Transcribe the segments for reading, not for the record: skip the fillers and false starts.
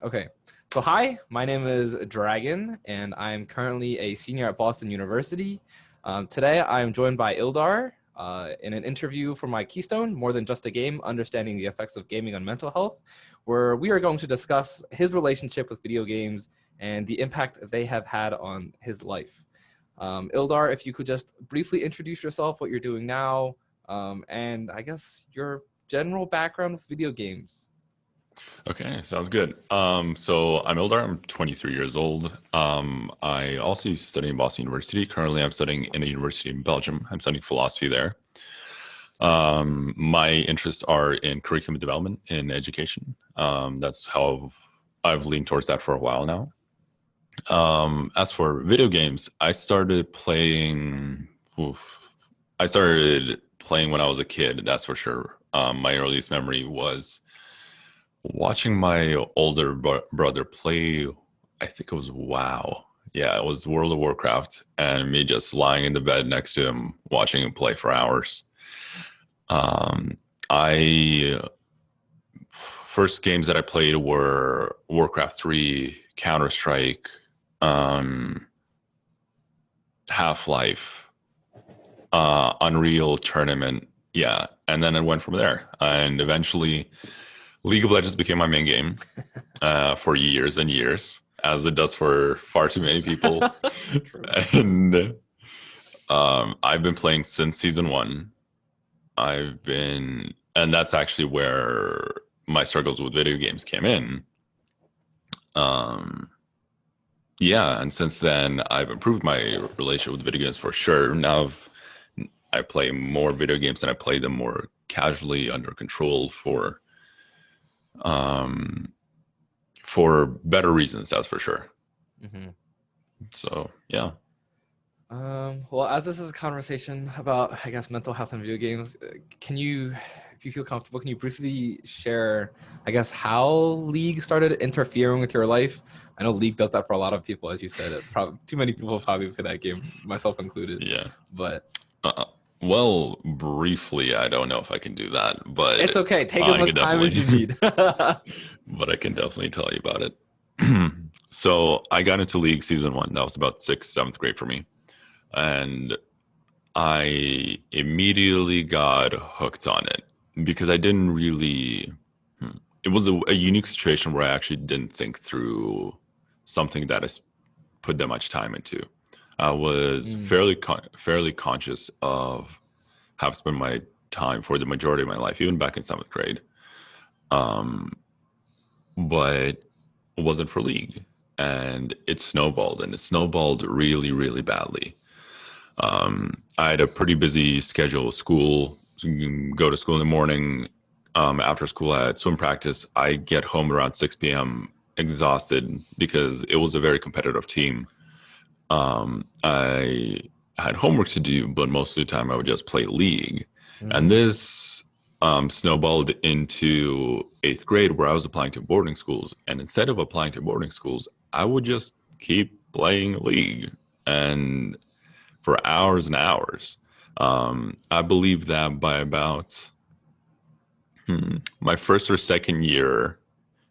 Okay. So hi, my name is Dragon, and I'm currently a senior at Boston University. Today, I'm joined by Ildar in an interview for my Keystone, More Than Just a Game, Understanding the Effects of Gaming on Mental Health, where we are going to discuss his relationship with video games and the impact they have had on his life. Ildar, if you could just briefly introduce yourself, what you're doing now, and I guess your general background with video games. Okay, sounds good. So I'm Ildar. I'm 23 years old. I also used to study in Boston University. Currently, I'm studying in a university in Belgium. I'm studying philosophy there. My interests are in curriculum development in education. That's how I've leaned towards that for a while now. As for video games, oof, I started playing when I was a kid, that's for sure. My earliest memory was watching my brother play. I think it was WoW. Yeah, it was World of Warcraft, and me just lying in the bed next to him, watching him play for hours. I First games that I played were Warcraft 3, Counter Strike, um, Half Life, Unreal Tournament. Yeah, and then it went from there, and eventually League of Legends became my main game for years and years, as it does for far too many people. True. And I've been playing since season one. And that's actually where my struggles with video games came in. Um, yeah, and since then, I've improved my relationship with video games for sure. I play more video games and I play them more casually under control um, for better reasons, that's for sure. Mhm. So yeah. Well, as this is a conversation about, I guess, mental health and video games, can you, if you feel comfortable, can you briefly share, I guess, how League started interfering with your life? I know League does that for a lot of people, as you said. Probably too many people probably play that game, myself included. Yeah. But Uh, well, briefly, I don't know if I can do that, it's but okay. Take as I much can time as definitely, you need. but I can definitely tell you about it. So I got into League season one. That was about sixth, seventh grade for me, and I immediately got hooked on it because I didn't really. It was a unique situation where I actually didn't think through something that I put that much time into. I was Mm, fairly conscious of how I've spent my time for the majority of my life, even back in seventh grade. Um, but it wasn't for League, and it snowballed really, really badly. I had a pretty busy schedule with school. So you can go to school in the morning. After school, I had swim practice. I get home around 6 p.m. exhausted because it was a very competitive team. I had homework to do, but most of the time I would just play League. And mm. this snowballed into eighth grade where I was applying to boarding schools. And instead of applying to boarding schools, I would just keep playing League and for hours and hours. I believe that by about my first or second year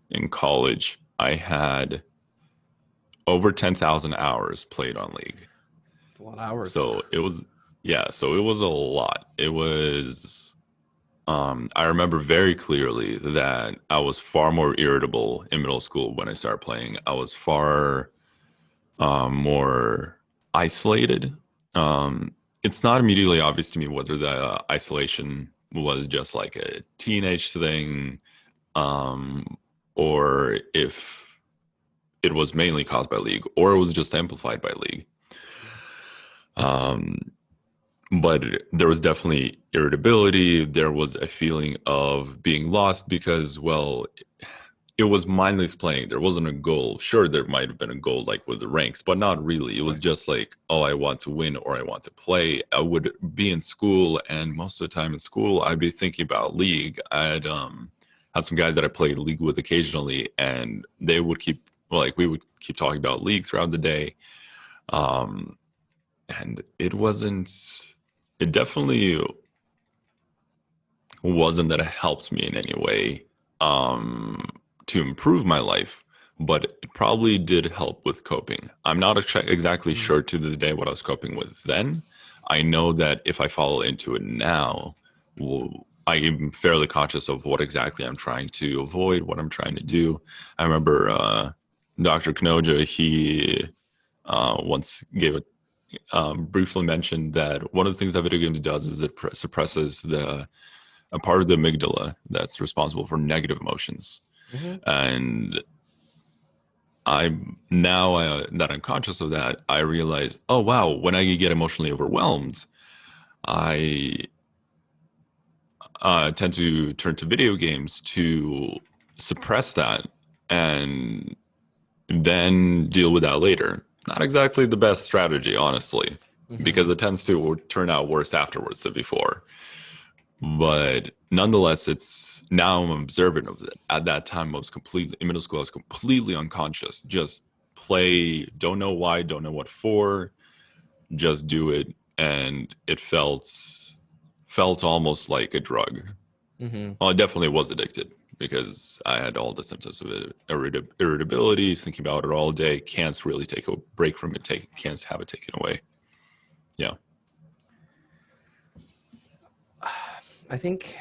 in college, I had over 10,000 hours played on League. It's a lot of hours. So it was, yeah, so it was a lot. I remember very clearly that I was far more irritable in middle school when I started playing. I was far more isolated. It's not immediately obvious to me whether the isolation was just like a teenage thing, um, or if it was mainly caused by League, or it was just amplified by League. Um, but there was definitely irritability. There was a feeling of being lost because, well, it was mindless playing. There wasn't a goal. Sure, there might have been a goal like with the ranks, but not really. It was Right. just like, oh, I want to win or I want to play. I would be in school, and most of the time in school, I'd be thinking about League. I'd had some guys that I played League with occasionally, and they would keep we would keep talking about League throughout the day. Um, and it wasn't. It definitely wasn't that it helped me in any way to improve my life, but it probably did help with coping. I'm not exactly Mm. sure to this day what I was coping with then. I know that if I fall into it now, I'm fairly conscious of what exactly I'm trying to avoid, what I'm trying to do. I remember Dr. Knoja, he once gave a briefly mentioned that one of the things that video games does is it suppresses a part of the amygdala that's responsible for negative emotions. Mm-hmm. And I'm now that I'm conscious of that, I realize, oh wow, when I get emotionally overwhelmed, I tend to turn to video games to suppress that and then deal with that later. Not exactly the best strategy, honestly, because Mm-hmm. it tends to turn out worse afterwards than before. But nonetheless, it's now I'm observant of it. At that time, I was completely in middle school. I was completely unconscious. Just play. Don't know why. Don't know what for. Just do it, and it felt almost like a drug. Mm-hmm. Well, I definitely was addicted because I had all the symptoms of it: irritability, thinking about it all day. Can't really take a break from it. Can't have it taken away. Yeah. I think,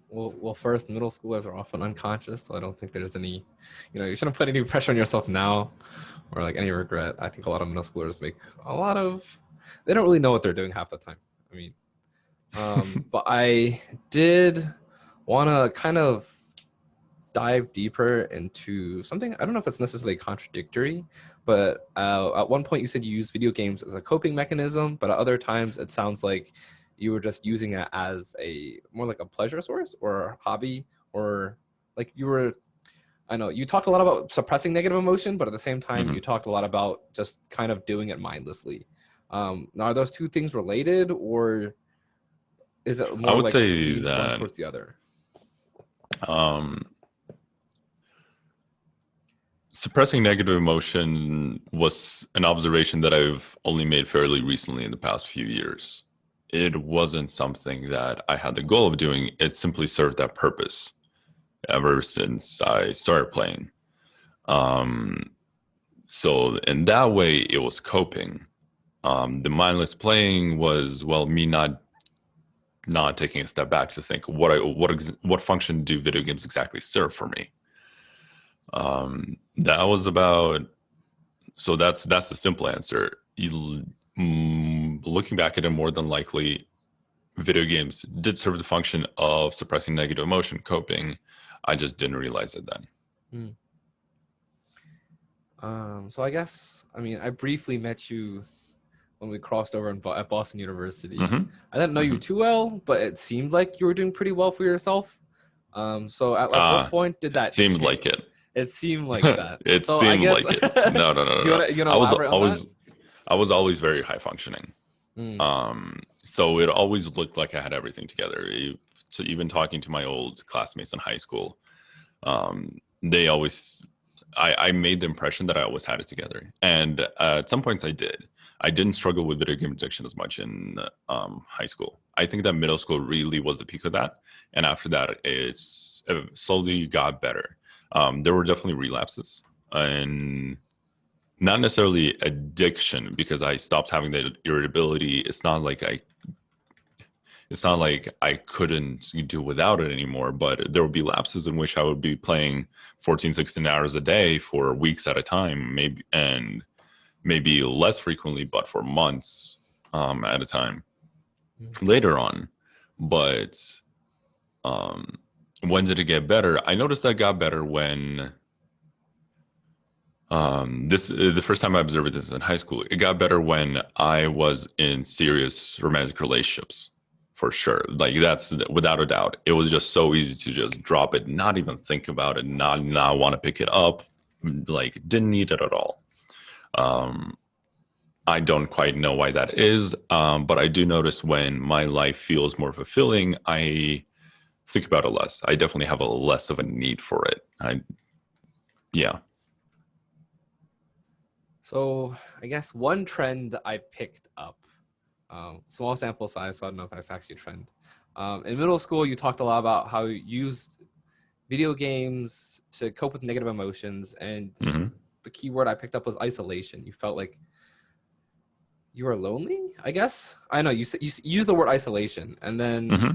well, first, middle schoolers are often unconscious, so I don't think there's any, you shouldn't put any pressure on yourself now or like any regret. I think a lot of middle schoolers make a lot of, they don't really know what they're doing half the time. I mean, but I did want to kind of dive deeper into something. I don't know if it's necessarily contradictory, but at one point you said you use video games as a coping mechanism, but at other times it sounds like you were just using it as a more like a pleasure source or a hobby, or like you were. I know you talked a lot about suppressing negative emotion, but at the same time you Hmm. talked a lot about just kind of doing it mindlessly. Now, are those two things related, or is it I more would like say lean one that towards the other? um, suppressing negative emotion was an observation that I've only made fairly recently in the past few years. It wasn't something that I had the goal of doing. It simply served that purpose ever since I started playing. Um, so in that way, it was coping. The mindless playing was, well, me not taking a step back to think what function do video games exactly serve for me. That was about. So that's the simple answer. Looking back at it, more than likely, video games did serve the function of suppressing negative emotion, coping. I just didn't realize it then. Hmm. So I guess, I mean, I briefly met you when we crossed over at Boston University. Hmm. I didn't know you Hmm. too well, but it seemed like you were doing pretty well for yourself. So at like what Ah, point did it that seemed like change? it. It seemed like that. It So I seemed guess, like it. No, no, no, no, do no. you want to elaborate on that? I was always very high functioning. Mm, So it always looked like I had everything together. So even talking to my old classmates in high school, they always, I made the impression that I always had it together. And at some points I did. I didn't struggle with video game addiction as much in high school. I think that middle school really was the peak of that. And after that, it slowly got better. There were definitely relapses and not necessarily addiction because I stopped having that irritability. It's not like I couldn't do without it anymore, but there would be lapses in which I would be playing 14, 16 hours a day for weeks at a time, maybe less frequently, but for months at a time mm, later on. But um, when did it get better? I noticed that it got better when this the first time I observed this in high school. It got better when I was in serious romantic relationships, for sure. Like that's without a doubt. It was just so easy to just drop it, not even think about it, not want to pick it up. Like didn't need it at all. Um, I don't quite know why that is, but I do notice when my life feels more fulfilling, I think about it less. I definitely have a less of a need for it. Yeah. so I guess one trend I picked up, small sample size, so I don't know if that's actually a trend. In middle school, you talked a lot about how you used video games to cope with negative emotions, and Hmm. the key word I picked up was isolation. You felt like you were lonely, I guess. I know you used the word isolation, and then Hmm.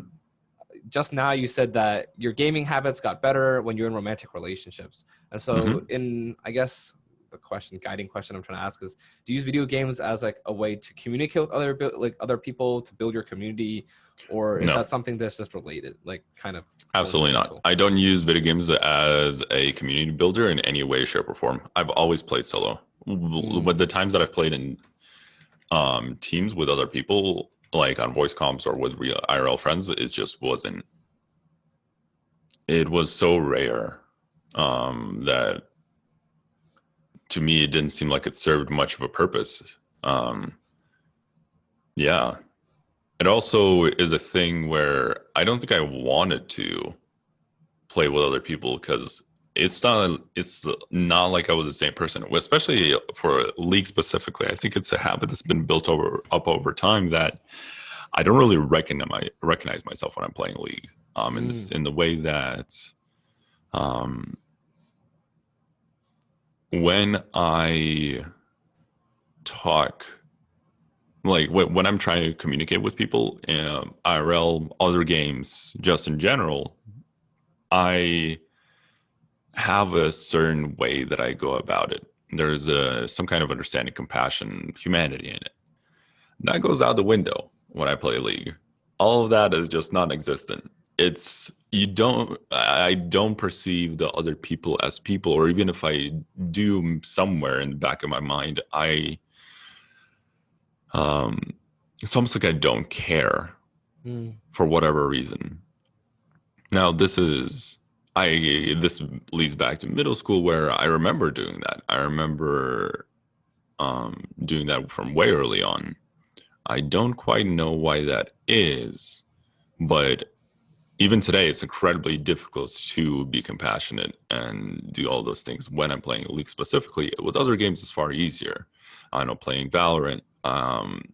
just now you said that your gaming habits got better when you're in romantic relationships. And so Hmm. in, I guess, the guiding question I'm trying to ask is, do you use video games as like a way to communicate with other people, to build your community, or is No, that something that's just related, like kind of absolutely not. coincidental? I don't use video games as a community builder in any way, shape, or form. I've always played solo. With Mm, the times that I've played in teams with other people, like on voice comms or with real IRL friends, it just wasn't. It was so rare that to me it didn't seem like it served much of a purpose. Um, yeah, it also is a thing where I don't think I wanted to play with other people because it's not like I was the same person, especially for League specifically. I think it's a habit that's been built up over time that I don't really recognize myself when I'm playing League. mm, In the way that um, when I talk, like when I'm trying to communicate with people, IRL, other games, just in general, I have a certain way that I go about it. There's some kind of understanding, compassion, humanity in it. That goes out the window when I play League. All of that is just non-existent. It's you don't I don't perceive the other people as people, or even if I do somewhere in the back of my mind, I um it's almost like I don't care mm, for whatever reason. Now this leads back to middle school where I remember doing that. I remember doing that from way early on. I don't quite know why that is, but even today, it's incredibly difficult to be compassionate and do all those things when I'm playing League specifically. With other games, it's far easier. I know playing Valorant,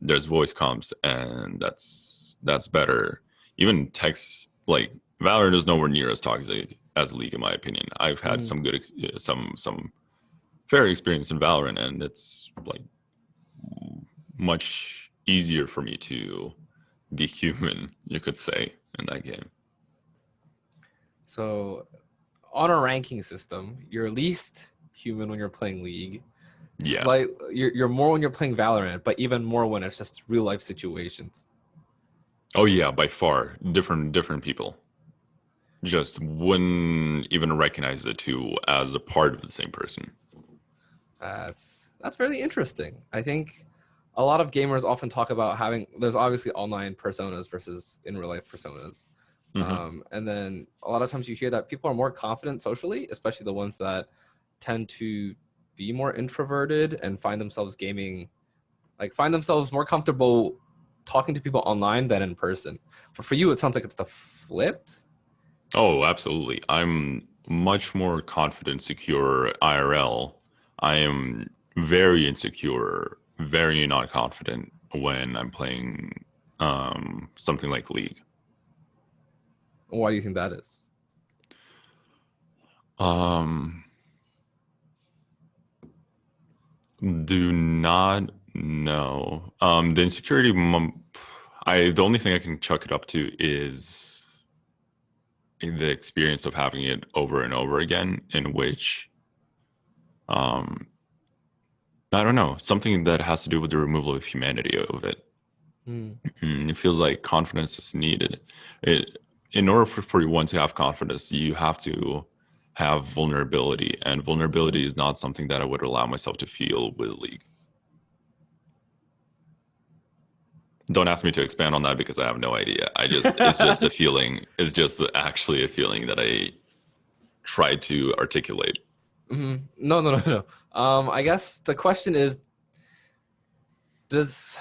there's voice comms, and that's better. Even text, like Valorant is nowhere near as toxic as League, in my opinion. I've had mm. some some fair experience in Valorant, and it's like much easier for me to be human, you could say, in that game. So on a ranking system, you're least human when you're playing League. Yeah. You're more when you're playing Valorant, but even more when it's just real life situations. Oh yeah, by far. Different people. Just wouldn't even recognize the two as a part of the same person. That's really interesting. I think a lot of gamers often talk about having, there's obviously online personas versus in real life personas. Hmm. And then a lot of times you hear that people are more confident socially, especially the ones that tend to be more introverted and find themselves gaming, like find themselves more comfortable talking to people online than in person. But for you, it sounds like it's the flipped. Oh, absolutely. I'm much more confident, secure IRL. I am very insecure, very not confident when I'm playing something like League. Why do you think that is? Um, do not know. The insecurity, the only thing I can chuck it up to is the experience of having it over and over again, in which, um, I don't know, something that has to do with the removal of humanity of it. Hmm. It feels like confidence is needed. It, in order for one to have confidence, you have to have vulnerability, and Mm-hmm. vulnerability is not something that I would allow myself to feel with League. Don't ask me to expand on that because I have no idea. It's just a feeling. It's just actually a feeling that I try to articulate. No, no, no, no. I guess the question is, does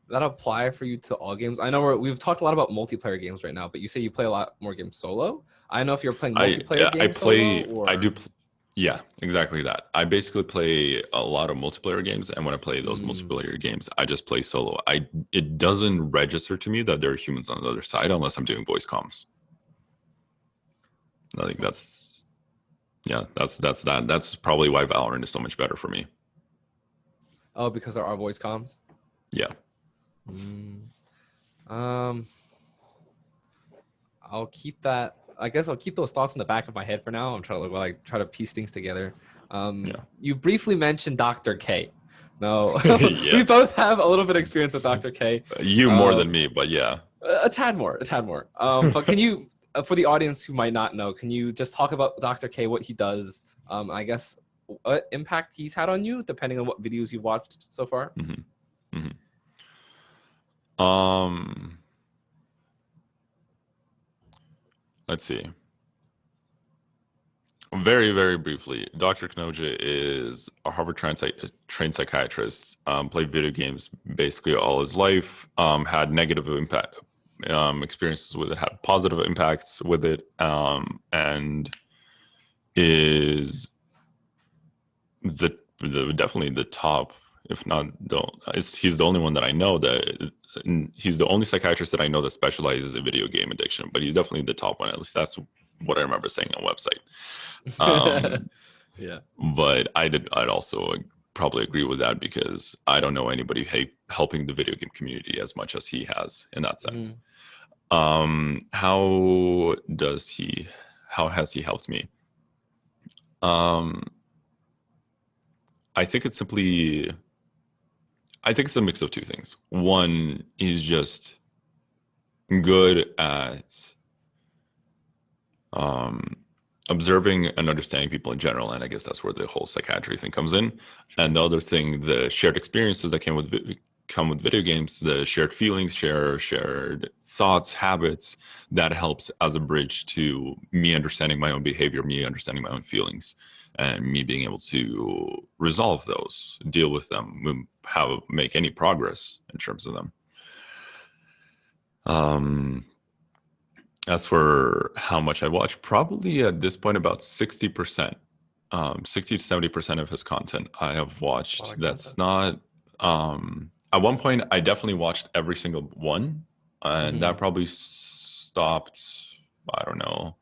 that apply for you to all games? I know we've talked a lot about multiplayer games right now, but you say you play a lot more games solo. I don't know if you're playing I multiplayer I games solo play. I do. or. Yeah, exactly that. I basically play a lot of multiplayer games, and when I play those Mm, multiplayer games, I just play solo. It doesn't register to me that there are humans on the other side unless I'm doing voice comms. I think that's probably why Valorant is so much better for me. Oh, because there are voice comms. Yeah. Mm. Um, I'll keep that. I guess I'll keep those thoughts in the back of my head for now. I'm trying to try to piece things together. Yeah. You briefly mentioned Dr. K. No, we Yes. both have a little bit of experience with Dr. K. You more Um, than me, but yeah. a tad more, a tad more. But can you, for the audience who might not know, can you just talk about Dr. K, what he does? I guess what impact he's had on you, depending on what videos you've watched so far. Mm-hmm. Mm-hmm. Let's see. Very, very briefly, Dr. Kanoja is a Harvard trained psychiatrist. Played video games basically all his life. Had negative impact experiences with it. Had positive impacts with it. And is the definitely the top, if not he's the only one that I know that he's the only psychiatrist that I know that specializes in video game addiction. But he's definitely the top one. At least that's what I remember saying on website. Yeah. But I'd also probably agree with that because I don't know anybody helping the video game community as much as he has in that sense. How has he helped me? I think it's a mix of two things. One, he's just good at observing and understanding people in general, and I guess that's where the whole psychiatry thing comes in. Sure. And the other thing, the shared experiences that come with video games, the shared feelings, shared thoughts, habits, that helps as a bridge to me understanding my own behavior, me understanding my own feelings, and me being able to resolve those, deal with them, make any progress in terms of them. As for how much I watch, probably at this point about 60%, 60 to 70% of his content I have watched. That's not. At one point, I definitely watched every single one, and that probably stopped. I don't know,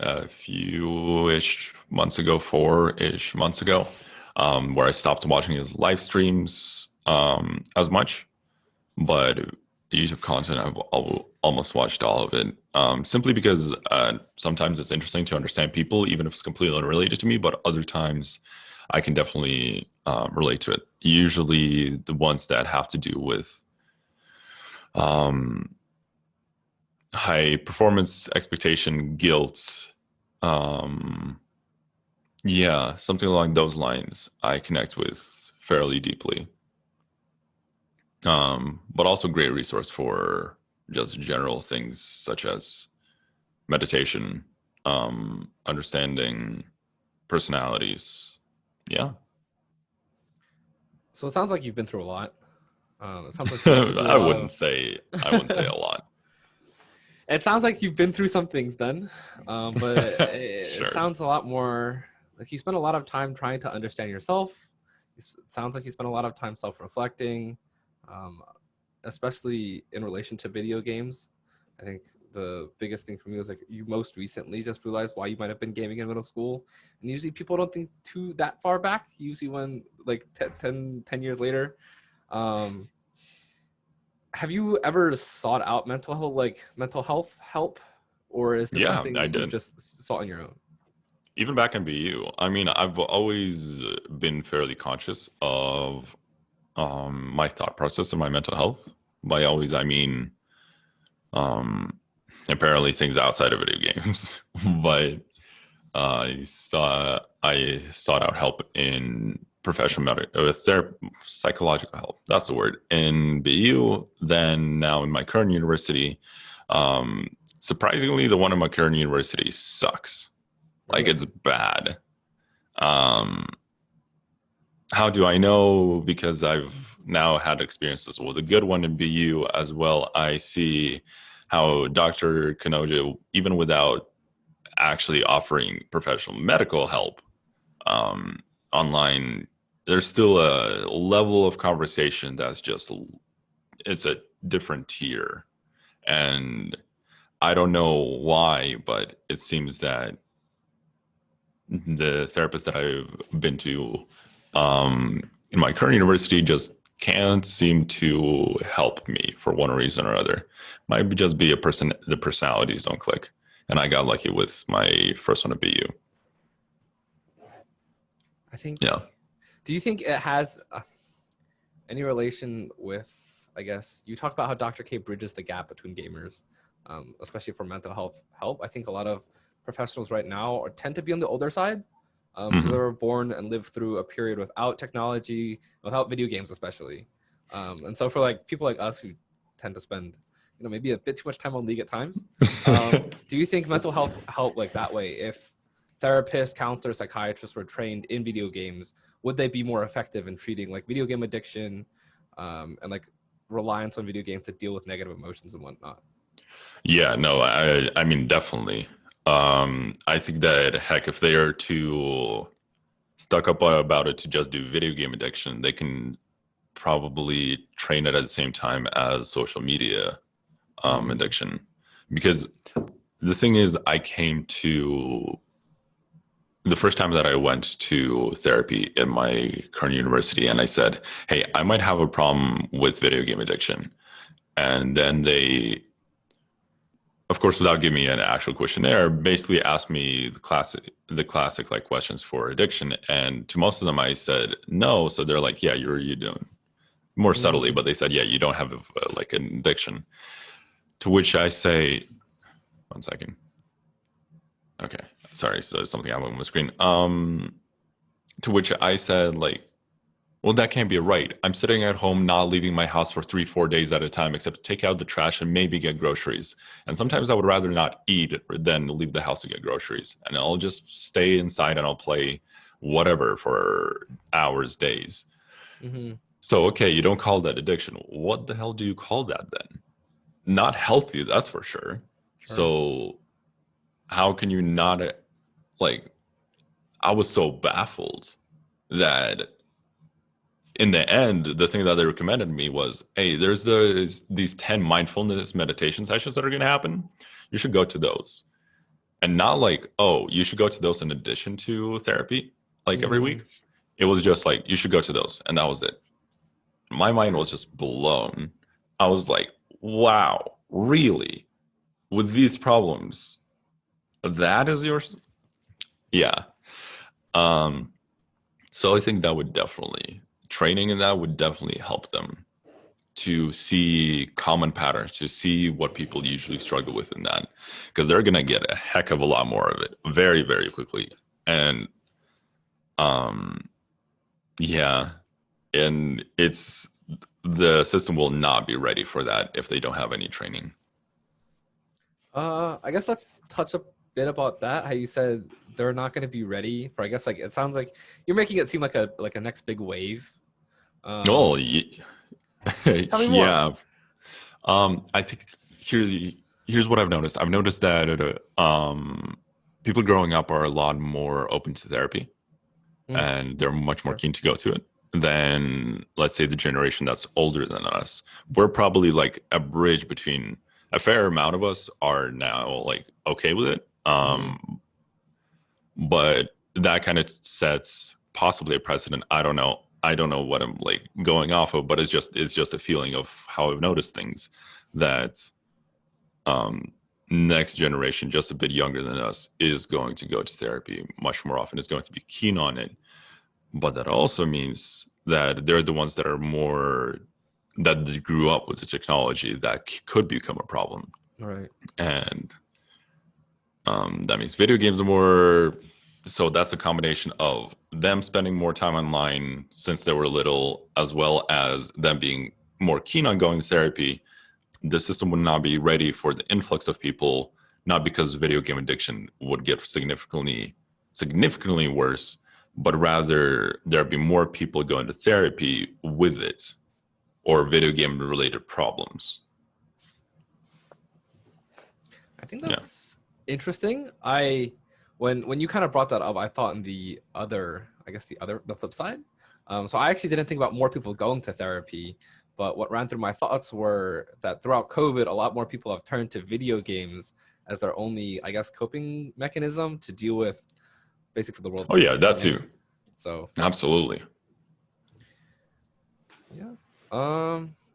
a few-ish months ago, 4-ish months ago, where I stopped watching his live streams as much. But YouTube content, I've almost watched all of it, simply because sometimes it's interesting to understand people, even if it's completely unrelated to me, but other times I can definitely relate to it. Usually the ones that have to do with high performance expectation, guilt, yeah, something along those lines I connect with fairly deeply. But also great resource for just general things such as meditation, understanding personalities. Yeah. So it sounds like you've been through a lot. It sounds like you also do a I lot wouldn't of. say I wouldn't say a lot. It sounds like you've been through some things then, but it Sure. sounds a lot more like you spend a lot of time trying to understand yourself. It sounds like you spend a lot of time self-reflecting, um, especially in relation to video games. I think the biggest thing for me was like you most recently just realized why you might have been gaming in middle school. And usually people don't think too that far back. Usually when like 10 years later. Um, have you ever sought out mental health help, or is this Yeah, something I you've did. just sought on your own? Even back in BU. I mean, I've always been fairly conscious of my thought process and my mental health. By always, I mean um, apparently things outside of video games. But I sought out help in professional psychological help. That's the word in BU. Then now in my current university, surprisingly, the one in my current university sucks. Like Really? it's bad. Um, how do I know? Because I've now had experiences with a good one in BU as well. I see how Dr. Kanoja, even without actually offering professional medical help online, there's still a level of conversation that's just it's a different tier. And I don't know why, but it seems that the therapists that I've been to in my current university just can't seem to help me for one reason or other. Might just be the personalities don't click. And I got lucky with my first one at BU. I think. Yeah. Do you think it has any relation with? I guess you talked about how Dr. K bridges the gap between gamers, especially for mental health help. I think a lot of professionals right now tend to be on the older side. So they Hmm. were born and lived through a period without technology, without video games, especially. And so for like people like us who tend to spend, maybe a bit too much time on League at times, do you think mental health help like that way? If therapists, counselors, psychiatrists were trained in video games, would they be more effective in treating like video game addiction and like reliance on video games to deal with negative emotions and whatnot? Yeah, no, I mean definitely. I think that heck, if they are too stuck up about it to just do video game addiction, they can probably train it at the same time as social media Mm, addiction. Because the thing is, I came to the first time that I went to therapy in my current university, and I said, "Hey, I might have a problem with video game addiction." And then they, of course, without giving me an actual questionnaire, basically asked me the classic like questions for addiction. And to most of them, I said no. So they're like, "Yeah, you doing more subtly," mm. but they said, "Yeah, you don't have like an addiction." To which I say, one second. Okay, sorry. So something happened on the screen. To which I said, like, well, that can't be right. I'm sitting at home, not leaving my house for 3, 4 days at a time, except to take out the trash and maybe get groceries. And sometimes I would rather not eat than leave the house to get groceries. And I'll just stay inside and I'll play whatever for hours, days. Mm-hmm. So, okay, you don't call that addiction. What the hell do you call that then? Not healthy, that's for sure. Sure. So, how can you not, like, I was so baffled that in the end, the thing that they recommended me was, hey, there's these 10 mindfulness meditation sessions that are going to happen. You should go to those. And not like, oh, you should go to those in addition to therapy, like every Mm. week. It was just like, you should go to those. And that was it. My mind was just blown. I was like, wow, really? With these problems, that is yours? Yeah. Um, so I think that would definitely, training in that would definitely help them to see common patterns, to see what people usually struggle with in that, because they're gonna get a heck of a lot more of it very, very quickly. And um, yeah, and it's the system will not be ready for that if they don't have any training. I guess let's touch a bit about that. How you said they're not going to be ready for. I guess like it sounds like you're making it seem like a next big wave. Oh, Um, Tell me more. yeah. I think here's what I've noticed. I've noticed that people growing up are a lot more open to therapy, Mm, and they're much more sure. keen to go to it than, let's say, the generation that's older than us. We're probably like a bridge between, a fair amount of us are now like okay with it. Mm-hmm. But that kind of sets possibly a precedent. I don't know. I don't know what I'm like going off of, but it's just a feeling of how I've noticed things that um next generation, just a bit younger than us, is going to go to therapy much more often, is going to be keen on it. But that also means that they're the ones that are more, that they grew up with the technology that could become a problem. All right. And that means video games are more. So that's a combination of them spending more time online since they were little, as well as them being more keen on going to therapy. The system would not be ready for the influx of people, not because video game addiction would get significantly worse, but rather there'd be more people going to therapy with it or video game related problems. I think Yeah. that's interesting. When you kind of brought that up, I thought in the other, I guess the flip side. So I actually didn't think about more people going to therapy, But what ran through my thoughts were that throughout COVID, a lot more people have turned to video games as their only, I guess, coping mechanism to deal with basically the world. Oh yeah, that too. So Absolutely. yeah.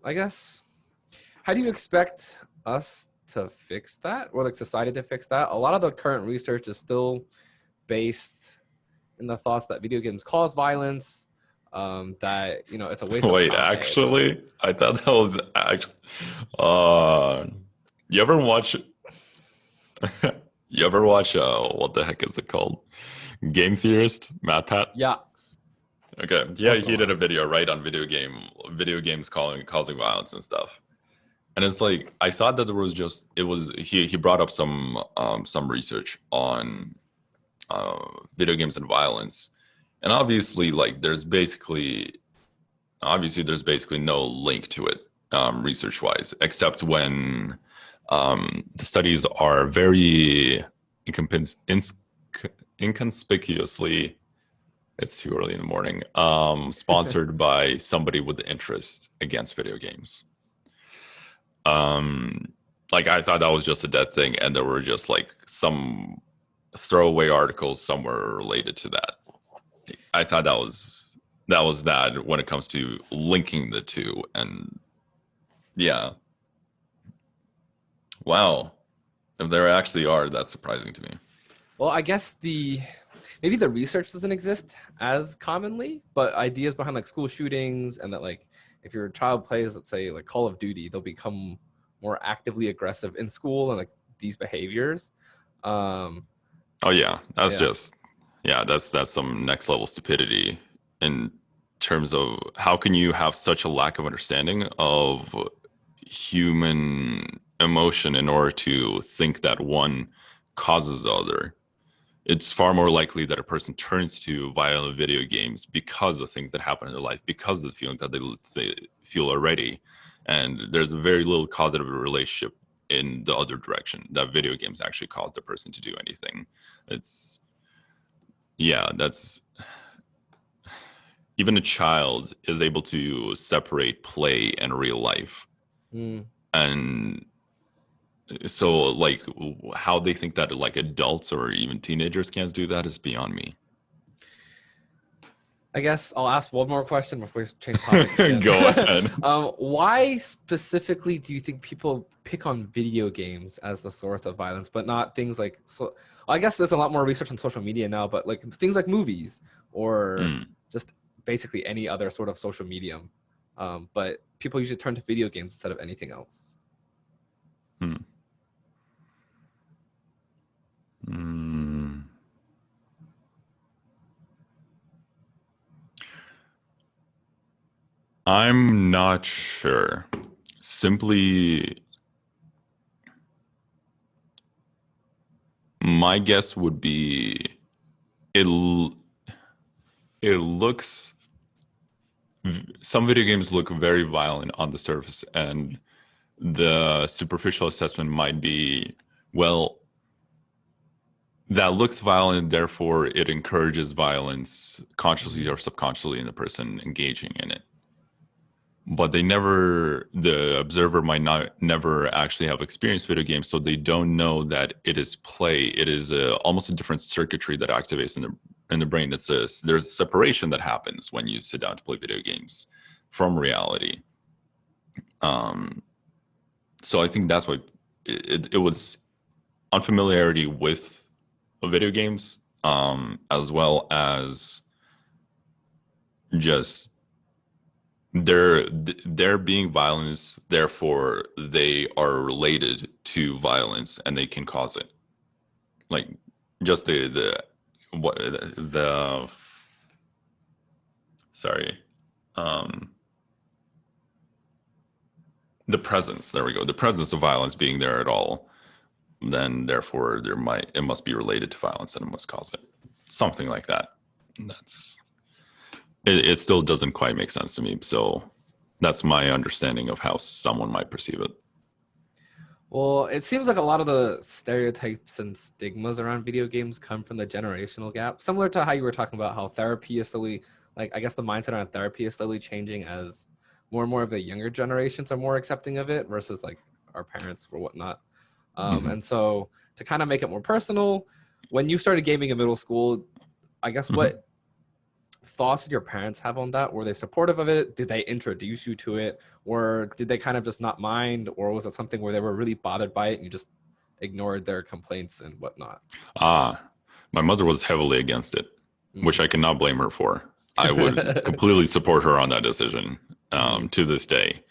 I guess, how do you expect us to fix that, or like society to fix that? A lot of the current research is still based in the thoughts that video games cause violence, that it's a waste of Wait, time. actually, I thought that was actually. Uh, you ever watch? You ever watch? What the heck is it called? Game Theorist, Matt Pat. Yeah, Okay, yeah, once in a he did a while. video right on video games causing violence and stuff. And it's like I thought that there was just it was he brought up some research on video games and violence, and obviously there's basically no link to it research wise, except when the studies are very inconspicuously, it's too early in the morning, sponsored by somebody with interest against video games. Um, like I thought that was just a dead thing, and there were just like some throwaway articles somewhere related to that. I thought that when it comes to linking the two, and yeah, wow, if there actually are, that's surprising to me. Well, I guess maybe the research doesn't exist as commonly, but ideas behind like school shootings and that like if your child plays, let's say like Call of Duty, they'll become more actively aggressive in school and like these behaviors. Um, Oh yeah, yeah. that's some next level stupidity in terms of how can you have such a lack of understanding of human emotion in order to think that one causes the other. It's far more likely that a person turns to violent video games because of things that happen in their life, because of the feelings that they feel already. And there's a very little causative relationship in the other direction that video games actually cause the person to do anything. It's, yeah, that's even a child is able to separate play and real life. Mm. And so, like, how they think that like adults or even teenagers can't do that is beyond me. I guess I'll ask one more question before we change topics again. Go ahead. Why specifically do you think people pick on video games as the source of violence, but not things like so? I guess there's a lot more research on social media now, but like things like movies or Mm, just basically any other sort of social medium. But people usually turn to video games instead of anything else. mm, mm. I'm not sure. Simply, my guess would be it. It looks. Some video games look very violent on the surface, and the superficial assessment might be, well, that looks violent, therefore it encourages violence consciously or subconsciously in the person engaging in it. But the observer might not never actually have experienced video games, so they don't know that it is play. It is almost a different circuitry that activates in the brain. There's a separation that happens when you sit down to play video games from reality. Um, so I think that's why it was unfamiliarity with video games, as well as just there being violence, therefore they are related to violence and they can cause it. Like just the sorry, um, the presence. There we go. The presence of violence being there at all, then therefore it must be related to violence and it must cause it. Something like that. That's it still doesn't quite make sense to me. So that's my understanding of how someone might perceive it. Well, it seems like a lot of the stereotypes and stigmas around video games come from the generational gap, similar to how you were talking about how therapy is slowly, like, I guess the mindset around therapy is slowly changing as more and more of the younger generations are more accepting of it versus like our parents or whatnot. Hmm. And so to kind of make it more personal, when you started gaming in middle school, I guess Hmm. what thoughts did your parents have on that? Were they supportive of it? Did they introduce you to it? Or did they kind of just not mind? Or was it something where they were really bothered by it and you just ignored their complaints and whatnot? Ah, my mother was heavily against it, which Mm. I cannot blame her for. I would completely support her on that decision Mm. to this day.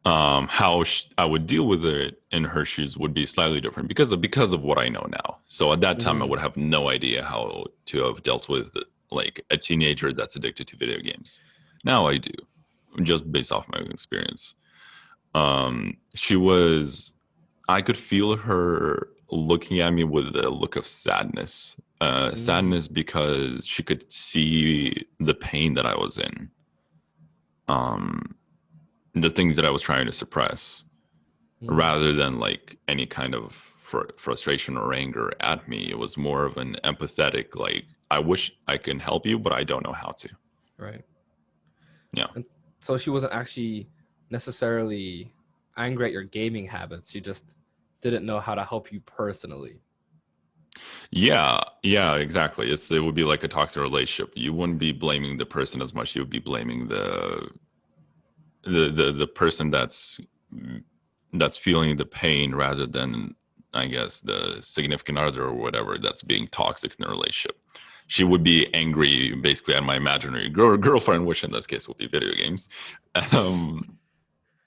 How I would deal with it in her shoes would be slightly different because of what I know now. So at that time, I Mm. would have no idea how to have dealt with like a teenager that's addicted to video games. Now I do, just based off my experience. She was, I could feel her looking at me with a look of sadness. Mm. Sadness because she could see the pain that I was in, um, the things that I was trying to suppress, Mm. rather than like any kind of frustration or anger at me. It was more of an empathetic, like, I wish I can help you, but I don't know how to. Right. Yeah. And so she wasn't actually necessarily angry at your gaming habits. She just didn't know how to help you personally. Yeah, yeah, exactly. It would be like a toxic relationship. You wouldn't be blaming the person as much. You would be blaming the person that's feeling the pain rather than, I guess, the significant other or whatever that's being toxic in the relationship. She would be angry basically at my imaginary girlfriend, which in this case would be video games, um,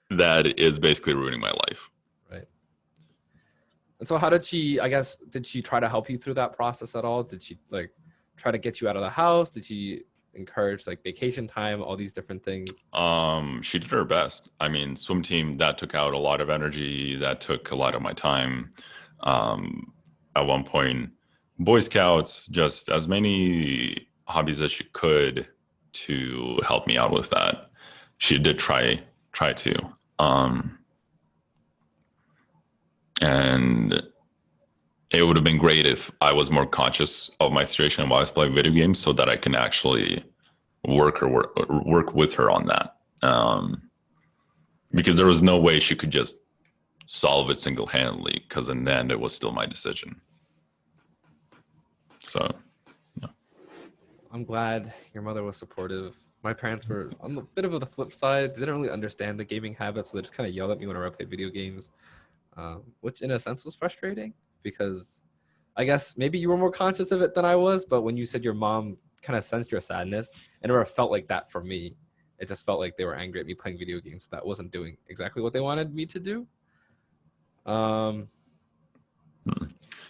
that is basically ruining my life. Right. And so how did she, I guess, did she try to help you through that process at all? Did she like try to get you out of the house? Did she encourage like vacation time, all these different things? She did her best. I mean, swim team, that took out a lot of energy, that took a lot of my time. Um, at one point, Boy Scouts, just as many hobbies as she could to help me out with that. She did try to. Um, and it would have been great if I was more conscious of my situation while I was playing video games so that I can actually work with her on that. Because there was no way she could just solve it single handedly. Because in the end, it was still my decision. So, yeah. I'm glad your mother was supportive. My parents were on a bit of the flip side. They didn't really understand the gaming habits, so they just kind of yelled at me whenever I played video games, which in a sense was frustrating because I guess maybe you were more conscious of it than I was. But when you said your mom kind of sensed your sadness, it never felt like that for me. It just felt like they were angry at me playing video games that wasn't doing exactly what they wanted me to do. Um, Hmm.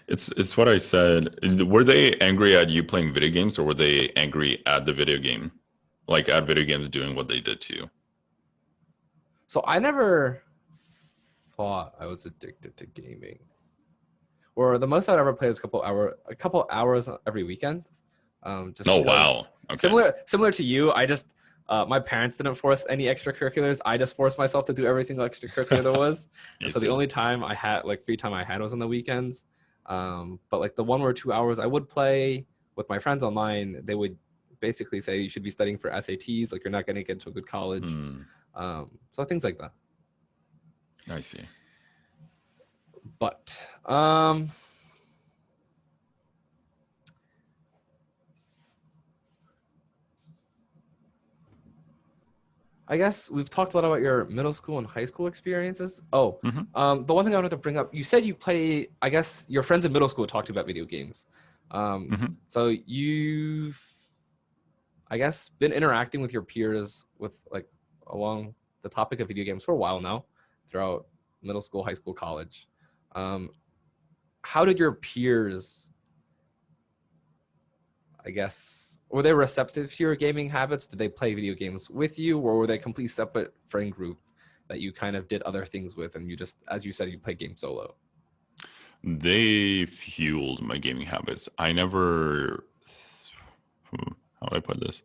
It's what I said. Were they angry at you playing video games, or were they angry at the video game, like at video games doing what they did to you? so I never thought I was addicted to gaming. Or the most I'd ever play is a couple hours every weekend. Just Oh because wow. Okay. similar to you, I just my parents didn't force any extracurriculars. I just forced myself to do every single extracurricular there was, I and so the see. only time I had like free time I had was on the weekends. But like the 1 or 2 hours I would play with my friends online, they would basically say you should be studying for SATs, like you're not going to get into a good college. Hmm. So things like that. I see. But I guess we've talked a lot about your middle school and high school experiences. Oh, Hmm. the one thing I wanted to bring up, you said you play, I guess your friends in middle school talked to you about video games. Hmm. So you've, I guess, been interacting with your peers with like along the topic of video games for a while now, throughout middle school, high school, college. Um, how did your peers, I guess, were they receptive to your gaming habits? Did they play video games with you, or were they a complete separate friend group that you kind of did other things with, and you just, as you said, you play games solo? They fueled my gaming habits. How do I put this?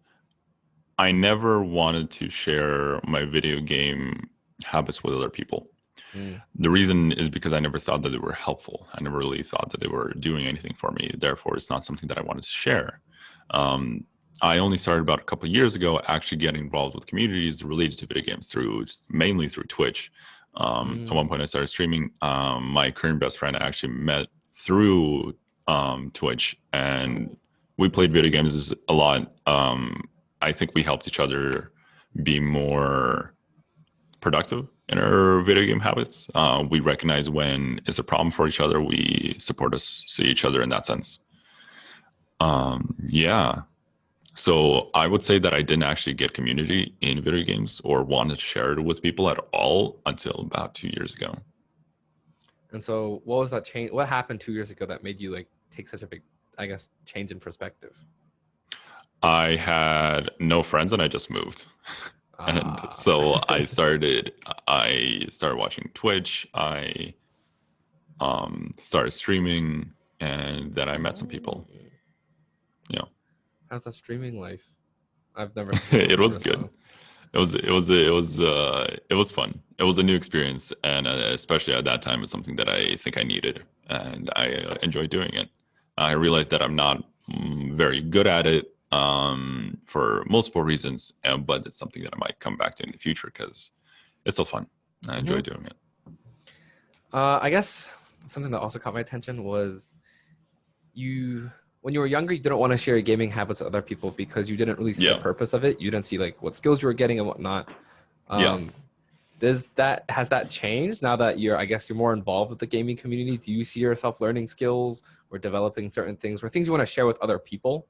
I never wanted to share my video game habits with other people. Mm. The reason is because I never thought that they were helpful. I never really thought that they were doing anything for me. Therefore, it's not something that I wanted to share. Um, I only started about a couple of years ago actually getting involved with communities related to video games mainly through Twitch. At one Mm. point, I started streaming. My current best friend I actually met through Twitch, and Oh. we played video games a lot. I think we helped each other be more productive in our video game habits. We recognize when it's a problem for each other. We support us, see each other in that sense. Yeah. So I would say that I didn't actually get community in video games or wanted to share it with people at all until about 2 years ago. And so what was that change? What happened 2 years ago that made you like take such a big, I guess, change in perspective? I had no friends and I just moved. And Ah. so I started watching Twitch. I started streaming, and then I met some people. Mm. Yeah. How's that streaming life? I've never streamed It was before, good. so. It was fun. It was a new experience, and especially at that time, it's something that I think I needed, and I enjoyed doing it. I realized that I'm not very good at it for multiple reasons, but it's something that I might come back to in the future because it's still fun. I enjoy Mhm. doing it. I guess something that also caught my attention was you when you were younger, you didn't want to share your gaming habits with other people because you didn't really see the Yeah, purpose of it. You didn't see like what skills you were getting and whatnot. yeah. Um, has that changed now that I guess you're more involved with the gaming community? Do you see yourself learning skills or developing certain things or things you want to share with other people?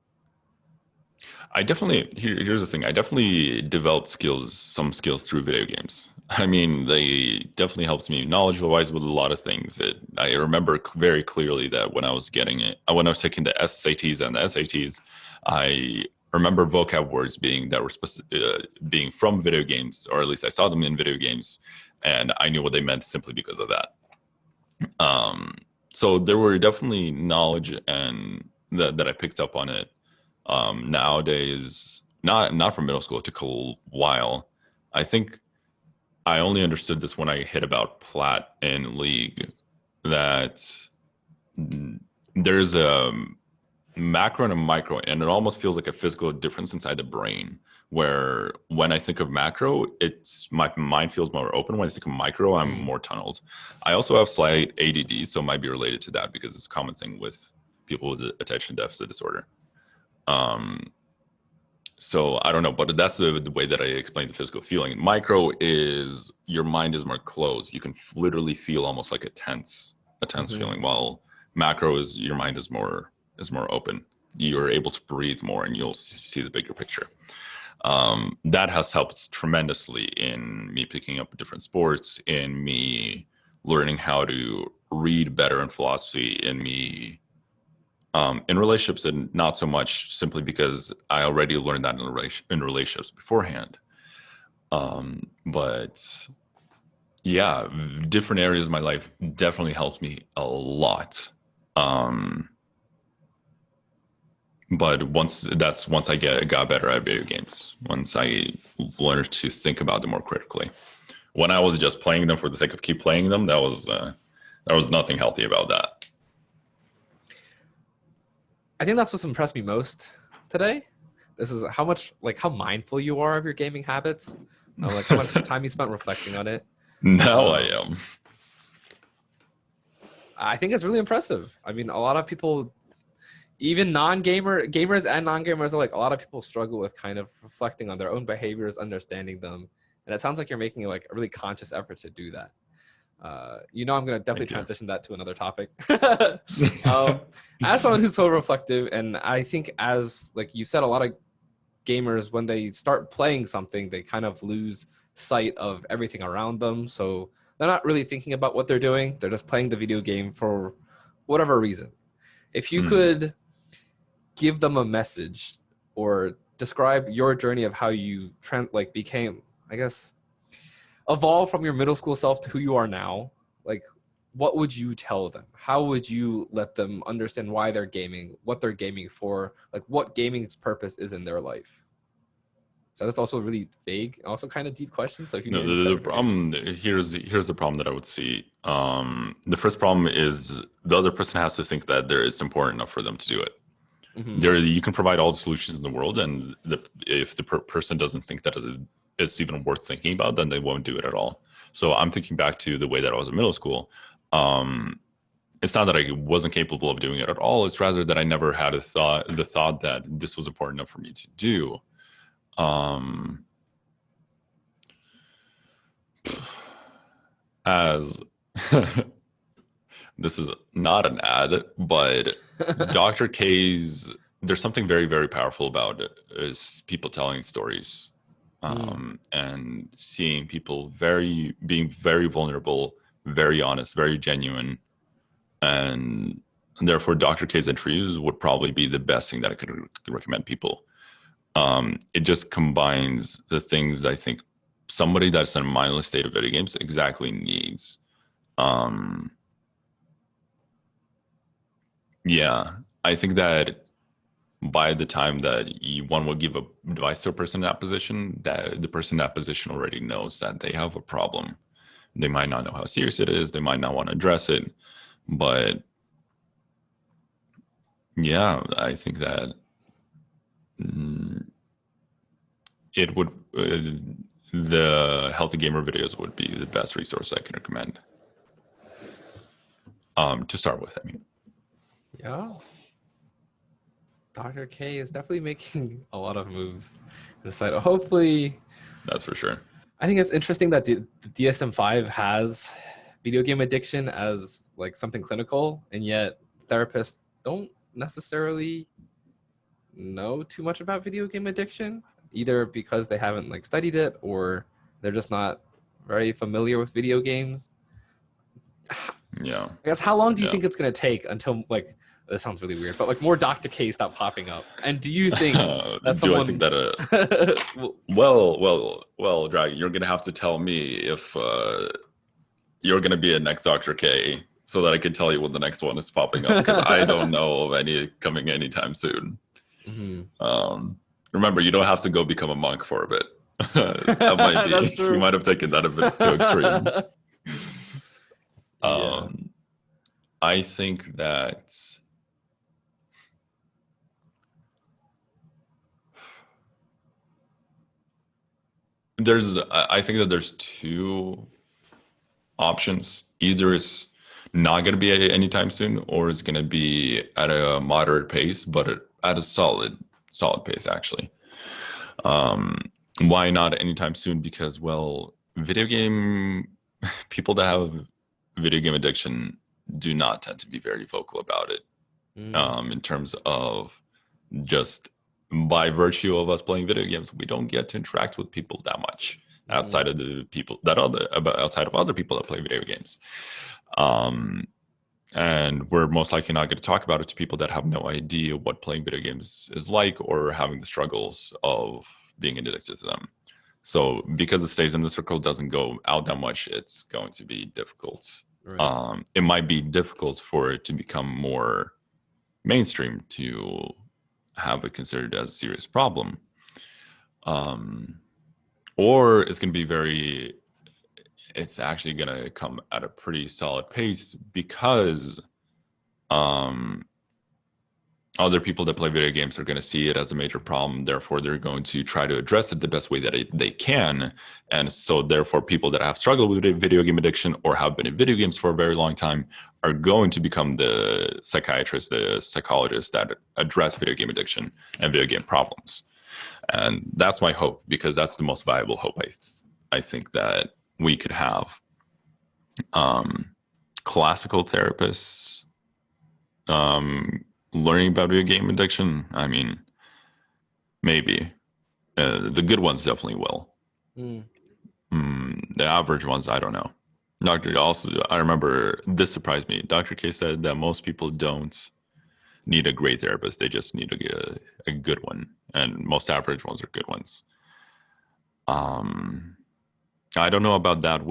Here's the thing. I definitely developed some skills through video games. I mean, they definitely helped me knowledge-wise with a lot of things. I remember very clearly that when I was taking the SATs and the SATs, I remember vocab words being from video games, or at least I saw them in video games, and I knew what they meant simply because of that. Um, so there were definitely knowledge and that I picked up on it nowadays. Not from middle school. It took a while. I think I only understood this when I hit about plat in league, that there's a macro and a micro, and it almost feels like a physical difference inside the brain. Where when I think of macro, it's my mind feels more open. When I think of micro, I'm Mm. more tunneled. I also have slight ADD, so it might be related to that because it's a common thing with people with attention deficit disorder. Um, so I don't know, but that's the way that I explain the physical feeling. Micro is your mind is more closed. You can literally feel almost like a tense Hmm. feeling. While macro is your mind is more open. You're able to breathe more, and you'll see the bigger picture. That has helped tremendously in me picking up different sports, in me learning how to read better in philosophy, in relationships, and not so much simply because I already learned that in relationships beforehand. But yeah, different areas of my life definitely helped me a lot. Um, but once I got better at video games, once I learned to think about them more critically. When I was just playing them for the sake of keep playing them, there was nothing healthy about that. I think that's what's impressed me most today. This is how mindful you are of your gaming habits, like how much time you spent reflecting on it. Now I Um, am. I think it's really impressive. I mean, a lot of people, even gamers and non-gamers alike, a lot of people struggle with kind of reflecting on their own behaviors, understanding them, and it sounds like you're making like a really conscious effort to do that. I'm going to definitely Thank you. transition that to another topic. um, as someone who's so reflective, and I think as like you said, a lot of gamers when they start playing something, they kind of lose sight of everything around them. So they're not really thinking about what they're doing. They're just playing the video game for whatever reason. If you Mm. could give them a message or describe your journey of how you became, I guess, evolve from your middle school self to who you are now, like what would you tell them? How would you let them understand why they're gaming, what they're gaming for, like what gaming's purpose is in their life? So that's also a really vague, also kind of deep question. So if you No, need any the clarification. problem here's the problem that I would see. The first problem is the other person has to think that it's important enough for them to do it. You can provide all the solutions in the world, and if the person doesn't think that it's even worth thinking about, then they won't do it at all. So I'm thinking back to the way that I was in middle school. It's not that I wasn't capable of doing it at all. It's rather that I never had the thought that this was important enough for me to do. As this is not an ad, but Dr. K's, there's something very, very powerful about it, is people telling stories, and seeing people being very vulnerable, very honest, very genuine. And therefore, Dr. K's interviews would probably be the best thing that I could recommend people. It just combines the things I think somebody that's in a mindless state of video games exactly needs. Yeah, I think that by the time that one will give advice to a person in that position, that the person in that position already knows that they have a problem. They might not know how serious it is. They might not want to address it. But yeah, I think that it would, the healthy gamer videos would be the best resource I can recommend. To start with, I mean. Yeah. Dr. K is definitely making a lot of moves in the site. Hopefully, that's for sure. I think it's interesting that the DSM-5 has video game addiction as like something clinical, and yet therapists don't necessarily know too much about video game addiction, either because they haven't like studied it or they're just not very familiar with video games. Yeah. I guess how long do you think it's going to take until like, this sounds really weird, but like more Dr. K stop popping up? And do you think that someone... I think that well, Dragon, you're gonna have to tell me if you're gonna be a next Dr. K, so that I can tell you when the next one is popping up, because I don't know of any coming anytime soon. Remember, you don't have to go become a monk for a bit. That might be you might have taken that a bit too extreme. I think that I think that there's two options. Either it's not going to be anytime soon, or it's going to be at a moderate pace, but at a solid pace, actually. Why not anytime soon? Because, well, people that have video game addiction do not tend to be very vocal about it, in terms of just by virtue of us playing video games, we don't get to interact with people that much outside of the people outside of other people that play video games. And we're most likely not going to talk about it to people that have no idea what playing video games is like, or having the struggles of being addicted to them. So because it stays in the circle, doesn't go out that much, it's going to be difficult. Right. It might be difficult for it to become more mainstream, to have it considered as a serious problem. Or it's going to be it's actually going to come at a pretty solid pace, because other people that play video games are going to see it as a major problem. Therefore, they're going to try to address it the best way that they can. And so therefore, people that have struggled with video game addiction or have been in video games for a very long time are going to become the psychiatrists, the psychologists that address video game addiction and video game problems. And that's my hope, because that's the most viable hope I think that we could have. Classical therapists, learning about video game addiction, I mean, maybe. The good ones definitely will. The average ones, I don't know. I remember this surprised me. Dr. K said that most people don't need a great therapist. They just need a good one. And most average ones are good ones. I don't know about that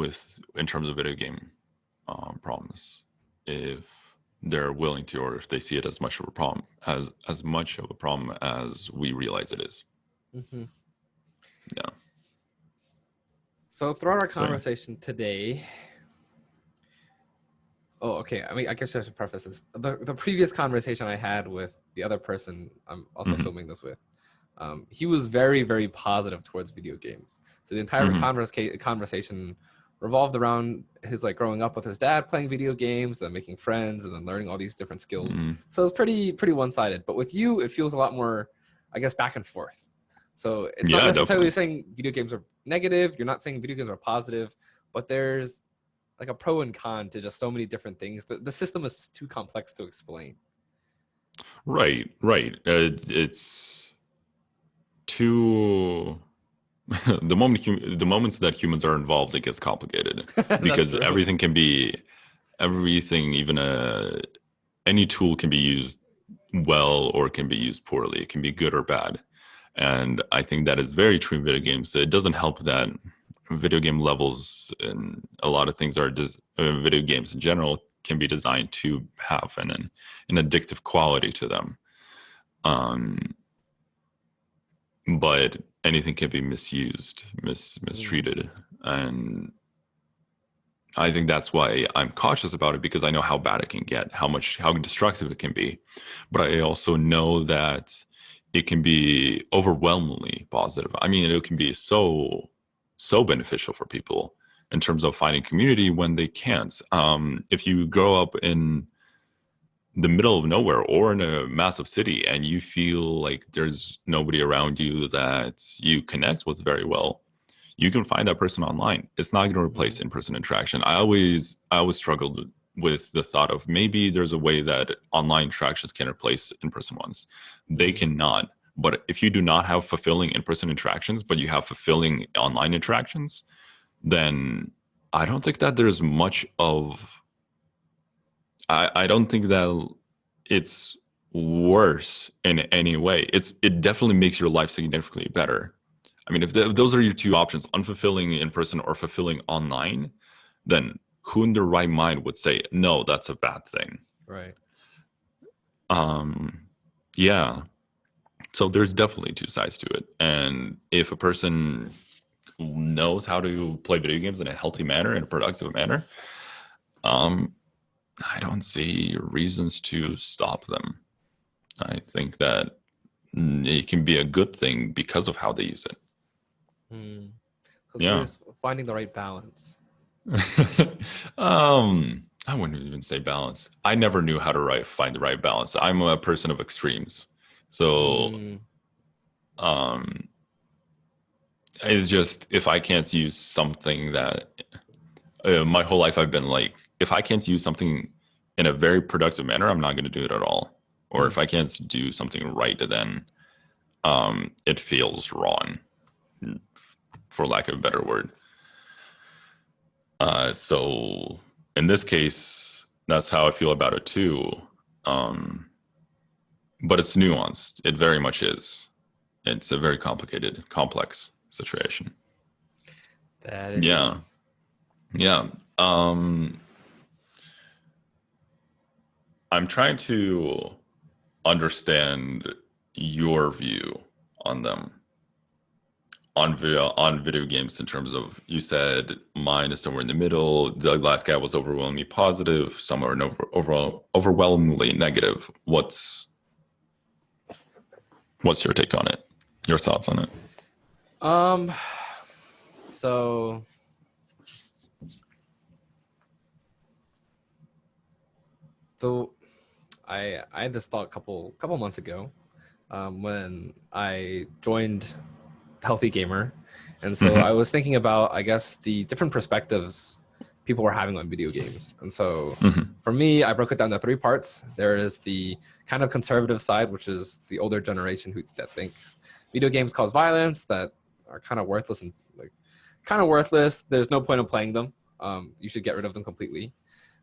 in terms of video game problems. If they're willing to, or if they see it as much of a problem as we realize it is. Yeah. So throughout our conversation today, I mean, I guess I should preface this. The previous conversation I had with the other person I'm also Hmm. filming this with, he was very, very positive towards video games. So the entire Hmm. conversation revolved around his like growing up with his dad playing video games, then making friends, and then learning all these different skills. Hmm. So it's pretty one-sided. But with you, it feels a lot more, I guess, back and forth. So it's not Yeah, necessarily definitely. saying video games are negative. You're not saying video games are positive, but there's like a pro and con to just so many different things. The system is just too complex to explain. Right, right. It's too the moments that humans are involved, it gets complicated That's because true. everything, even any tool can be used well or can be used poorly. It can be good or bad. And I think that is very true in video games. It doesn't help that video game levels and a lot of things are video games in general can be designed to have an addictive quality to them. Um, but anything can be misused, Mm, mistreated. And I think that's why I'm cautious about it because I know how bad it can get, how destructive it can be. But I also know that it can be overwhelmingly positive. I mean, it can be so beneficial for people in terms of finding community when they can't. If you grow up in the middle of nowhere or in a massive city and you feel like there's nobody around you that you connect with very well, you can find that person online. It's not going to replace mhm, in-person interaction. I always struggled with the thought of maybe there's a way that online interactions can replace in-person ones. They mm, cannot. But if you do not have fulfilling in-person interactions, but you have fulfilling online interactions, then I don't think that there's much of I don't think that it's worse in any way. It definitely makes your life significantly better. I mean, if those are your two options, unfulfilling in person or fulfilling online, then who in their right mind would say no? That's a bad thing. right. Um, yeah. So there's definitely two sides to it, and if a person knows how to play video games in a healthy manner, in a productive manner, um, I don't see reasons to stop them. I think that it can be a good thing because of how they use it. Mm. So you're Yeah. just finding the right balance. I wouldn't even say balance. I never knew how to find the right balance. I'm a person of extremes. So, Mm, um, it's just if I can't use something that my whole life I've been like, if I can't use something in a very productive manner, I'm not going to do it at all. Or if mm, I can't do something right, then it feels wrong, for lack of a better word. So in this case, that's how I feel about it too. Um, but it's nuanced. It very much is. It's a very complicated, complex situation. that it Yeah. is. Yeah. Um, I'm trying to understand your view on them, on video games in terms of you said mine is somewhere in the middle. The last guy was overwhelmingly positive, somewhere in overwhelmingly negative. What's your take on it? Your thoughts on it? Um, so the I had this thought a couple months ago, when I joined Healthy Gamer, and so I Hmm. was thinking about, I guess, the different perspectives people were having on video games. And so Hmm. for me, I broke it down to three parts. There is the kind of conservative side, which is the older generation that thinks video games cause violence, that are kind of worthless and like kind of worthless. There's no point in playing them. You should get rid of them completely.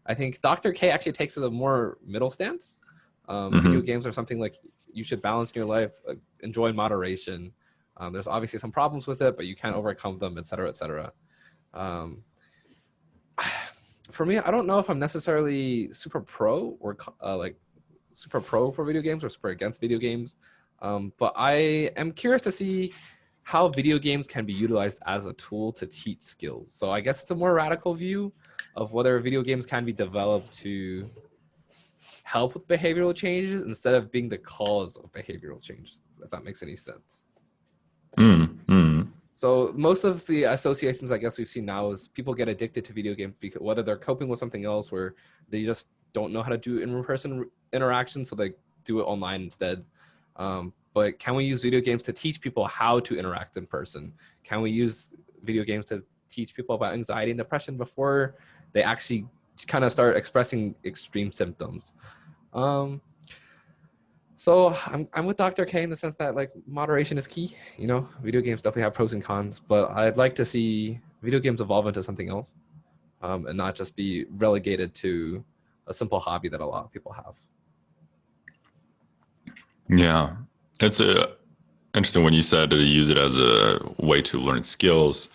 I think Dr. K actually takes a more middle stance. Video Hmm. games are something like you should balance in your life, enjoy in moderation. There's obviously some problems with it, but you can overcome them, et cetera, et cetera. Um, for me, I don't know if I'm necessarily super pro or like super pro for video games or super against video games. But I am curious to see how video games can be utilized as a tool to teach skills. So I guess it's a more radical view of whether video games can be developed to help with behavioral changes instead of being the cause of behavioral change, if that makes any sense. So most of the associations I guess we've seen now is people get addicted to video games because whether they're coping with something else where they just don't know how to do in-person interaction, so they do it online instead. But can we use video games to teach people how to interact in person? Can we use video games to teach people about anxiety and depression before they actually kind of start expressing extreme symptoms? So I'm with Dr. K in the sense that like moderation is key. You know, video games definitely have pros and cons, but I'd like to see video games evolve into something else, and not just be relegated to a simple hobby that a lot of people have. Yeah, it's interesting when you said to use it as a way to learn skills.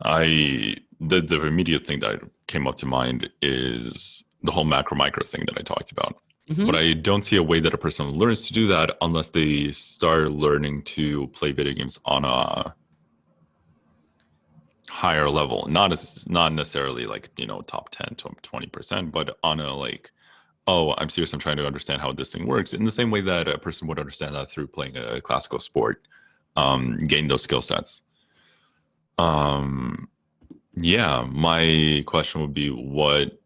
The immediate thing that came up to mind is the whole macro micro thing that I talked about. Mm-hmm. But I don't see a way that a person learns to do that unless they start learning to play video games on a higher level, not necessarily like, top 10 to 20%, but on a like, oh, I'm serious, I'm trying to understand how this thing works in the same way that a person would understand that through playing a classical sport, gain those skill sets. Yeah, my question would be what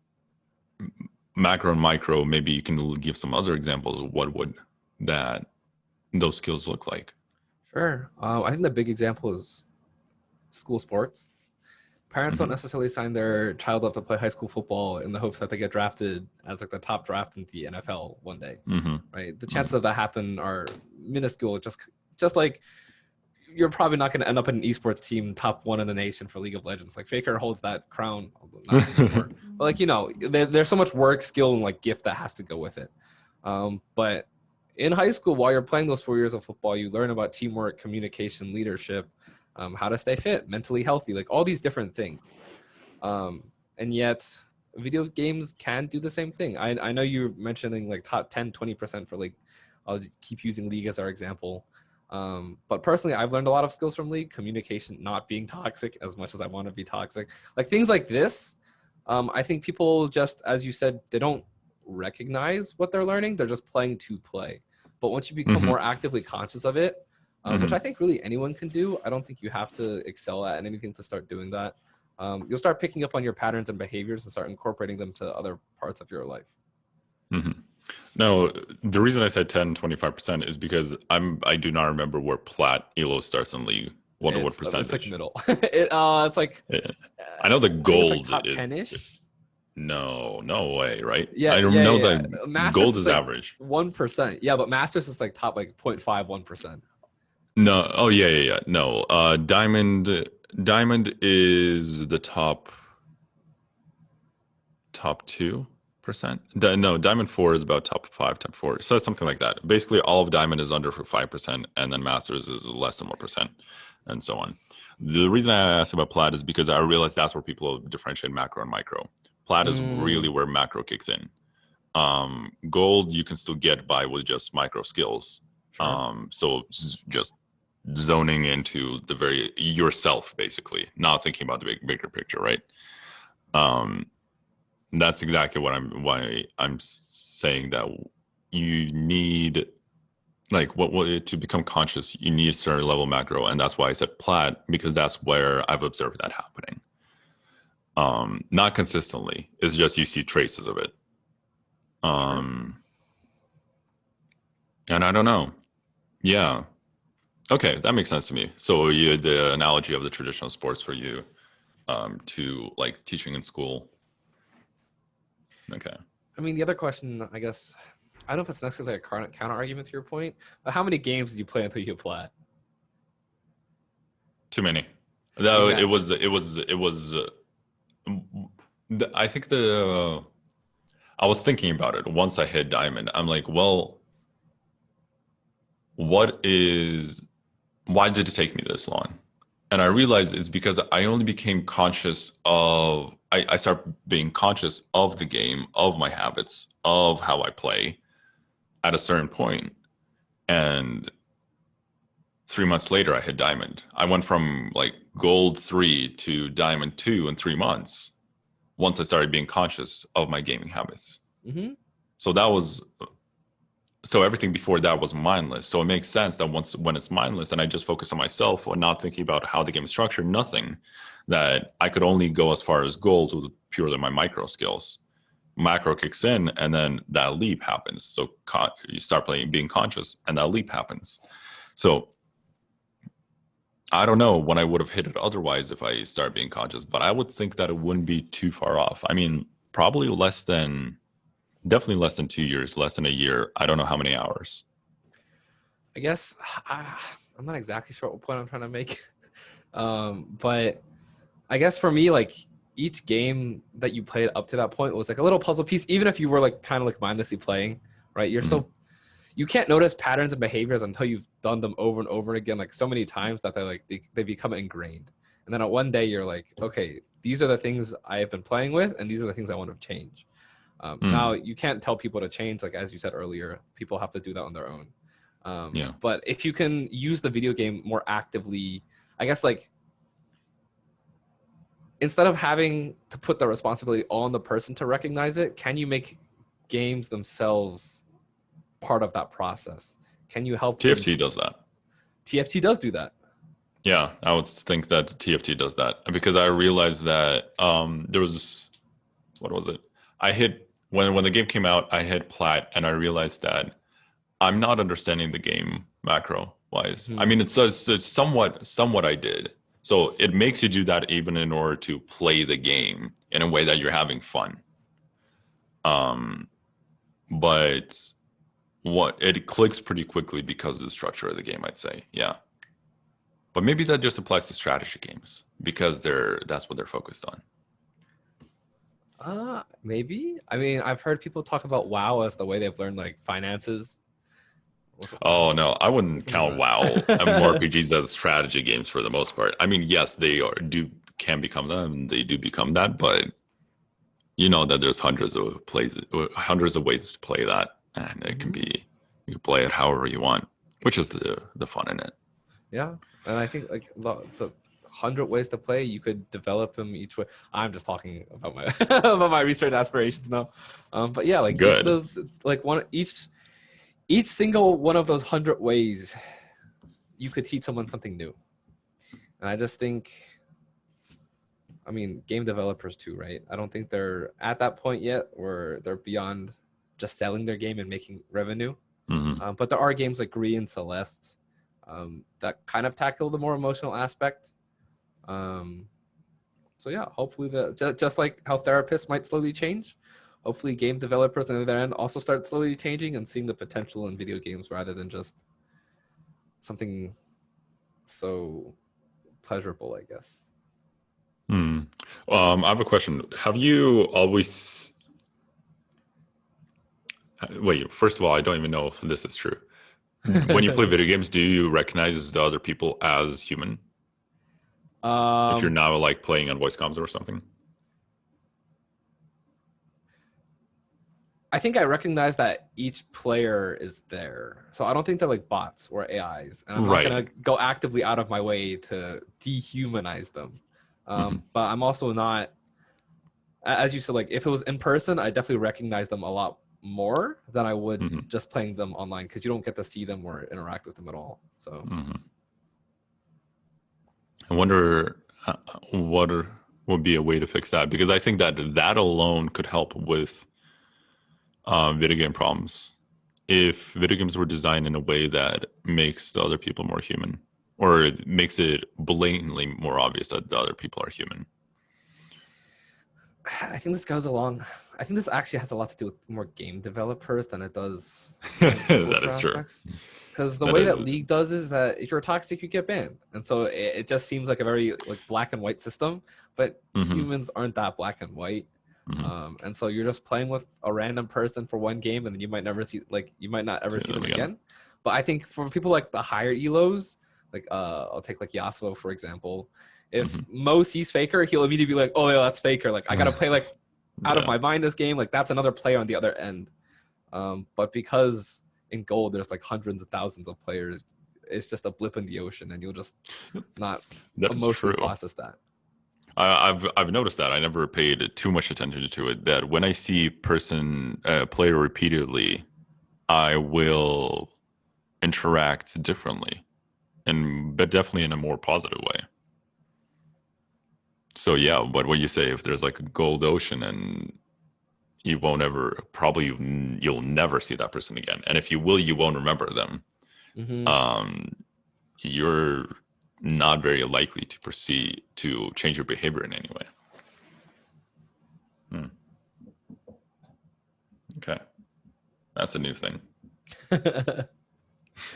macro and micro, maybe you can give some other examples of what would those skills look like. Sure. I think the big example is school sports. Parents don't necessarily sign their child up to play high school football in the hopes that they get drafted as like the top draft in the NFL one day, right? The chances of that happen are minuscule. Just like you're probably not going to end up in an esports team top 1 in the nation for League of Legends. Like Faker holds that crown, not anymore. But like there's so much work, skill, and like gift that has to go with it. But in high school, while you're playing those 4 years of football, you learn about teamwork, communication, leadership. How to stay fit, mentally healthy, like all these different things. And yet video games can do the same thing. I know you're mentioning like top 10, 20% for like, I'll keep using League as our example. But personally, I've learned a lot of skills from League, communication, not being toxic as much as I want to be toxic. Like things like this, I think people just, as you said, they don't recognize what they're learning. They're just playing to play. But once you become more actively conscious of it, which I think really anyone can do. I don't think you have to excel at anything to start doing that. You'll start picking up on your patterns and behaviors and start incorporating them to other parts of your life. No, the reason I said 10, 25% is because I do not remember where plat elo starts in League. What percentage? It's like middle. It's like I know the gold like top is 10-ish. No way, right? Yeah, I don't know that Masters gold is like average. 1%. Yeah, but Masters is like top like 0.5, 1%. No. Oh yeah. No. Diamond is the top 2%. No, Diamond 4 is about top 5, top 4. So something like that. Basically, all of Diamond is under for 5%, and then Masters is less than 1%, and so on. The reason I asked about Plat is because I realized that's where people differentiate macro and micro. Plat is really where macro kicks in. Gold you can still get by with just micro skills. Sure. So just zoning into the very yourself, basically, not thinking about the bigger picture, right? That's exactly why I'm saying that you need like what to become conscious. You need a certain level of macro, and that's why I said plat, because that's where I've observed that happening. Not consistently. It's just you see traces of it. Sure. And I don't know. Yeah. Okay, that makes sense to me. So you had the analogy of the traditional sports for you to like teaching in school. Okay. I mean, the other question, I guess, I don't know if it's necessarily a counter argument to your point, but how many games did you play until you plat? Too many. No, exactly. It was. I think I was thinking about it once I hit Diamond. I'm like, well, why did it take me this long? And I realized it's because I only became conscious of, I start being conscious of the game, of my habits, of how I play at a certain point. And 3 months later, I hit Diamond. I went from like Gold 3 to Diamond 2 in 3 months once I started being conscious of my gaming habits. So everything before that was mindless. So it makes sense that when it's mindless and I just focus on myself or not thinking about how the game is structured, nothing, that I could only go as far as goals with purely my micro skills. Macro kicks in, and then that leap happens. So you start being conscious, and that leap happens. So I don't know when I would have hit it otherwise if I start being conscious, but I would think that it wouldn't be too far off. I mean, probably definitely less than 2 years, less than a year. I don't know how many hours. I guess I'm not exactly sure what point I'm trying to make. But I guess for me, like each game that you played up to that point was like a little puzzle piece, even if you were like kind of like mindlessly playing, right? You're still, you can't notice patterns and behaviors until you've done them over and over again, like so many times that they become ingrained. And then one day you're like, okay, these are the things I have been playing with, and these are the things I want to change. Now you can't tell people to change, like as you said earlier, people have to do that on their own. But if you can use the video game more actively, I guess like instead of having to put the responsibility on the person to recognize it, can you make games themselves part of that process? Can you help TFT does that. TFT does do that. Yeah, I would think that TFT does that because I realized that there was, what was it? I hit, when the game came out, I hit plat and I realized that I'm not understanding the game macro wise. I mean, it's somewhat I did. So it makes you do that even in order to play the game in a way that you're having fun. But it clicks pretty quickly because of the structure of the game, I'd say. Yeah. But maybe that just applies to strategy games because that's what they're focused on. Maybe. I mean, I've heard people talk about WoW as the way they've learned like finances. Oh no, I wouldn't count WoW MMORPGs as strategy games for the most part. I mean, yes, they can become them, and they do become that, but you know that there's hundreds of ways to play that, and it can be, you can play it however you want, which is the fun in it. Yeah, and I think like the 100 ways to play, you could develop them each way. I'm just talking about my about my research aspirations now, but yeah, like Good. each of those, like each single one of those 100 ways, you could teach someone something new. And I just think, I mean, game developers too, right? I don't think they're at that point yet where they're beyond just selling their game and making revenue. But there are games like Gris and Celeste that kind of tackle the more emotional aspect. So yeah, hopefully just like how therapists might slowly change, hopefully game developers on the other end also start slowly changing and seeing the potential in video games rather than just something so pleasurable, I guess. I have a question. Have you always... Wait, first of all, I don't even know if this is true. When you play video games, do you recognize the other people as human? If you're now like playing on voice comms or something? I think I recognize that each player is there. So I don't think they're like bots or AIs. And I'm not going to go actively out of my way to dehumanize them. But I'm also not, as you said, like if it was in person, I definitely recognize them a lot more than I would just playing them online because you don't get to see them or interact with them at all. So I wonder what would be a way to fix that, because I think that alone could help with video game problems if video games were designed in a way that makes the other people more human, or it makes it blatantly more obvious that the other people are human. I think this goes along. I think this actually has a lot to do with more game developers than it does that is aspects. True. Because the way that League does is that if you're toxic, you get banned, and so it just seems like a very like black and white system. But humans aren't that black and white, and so you're just playing with a random person for one game, and then you might not ever see them again. But I think for people like the higher elos, like I'll take like Yasuo for example. If Mo sees Faker, he'll immediately be like, "Oh yeah, that's Faker. Like I gotta play like out of my mind this game. Like that's another player on the other end." But because in Gold there's like hundreds of thousands of players, it's just a blip in the ocean, and you'll just not emotionally process that. I've noticed that. I never paid too much attention to it. That when I see person play repeatedly, I will interact differently, and but definitely in a more positive way. So yeah, but what you say, if there's like a gold ocean and you won't ever, probably you'll never see that person again, and if you will, you won't remember them. Hmm. Um, you're not very likely to proceed to change your behavior in any way. Hmm. Okay, that's a new thing.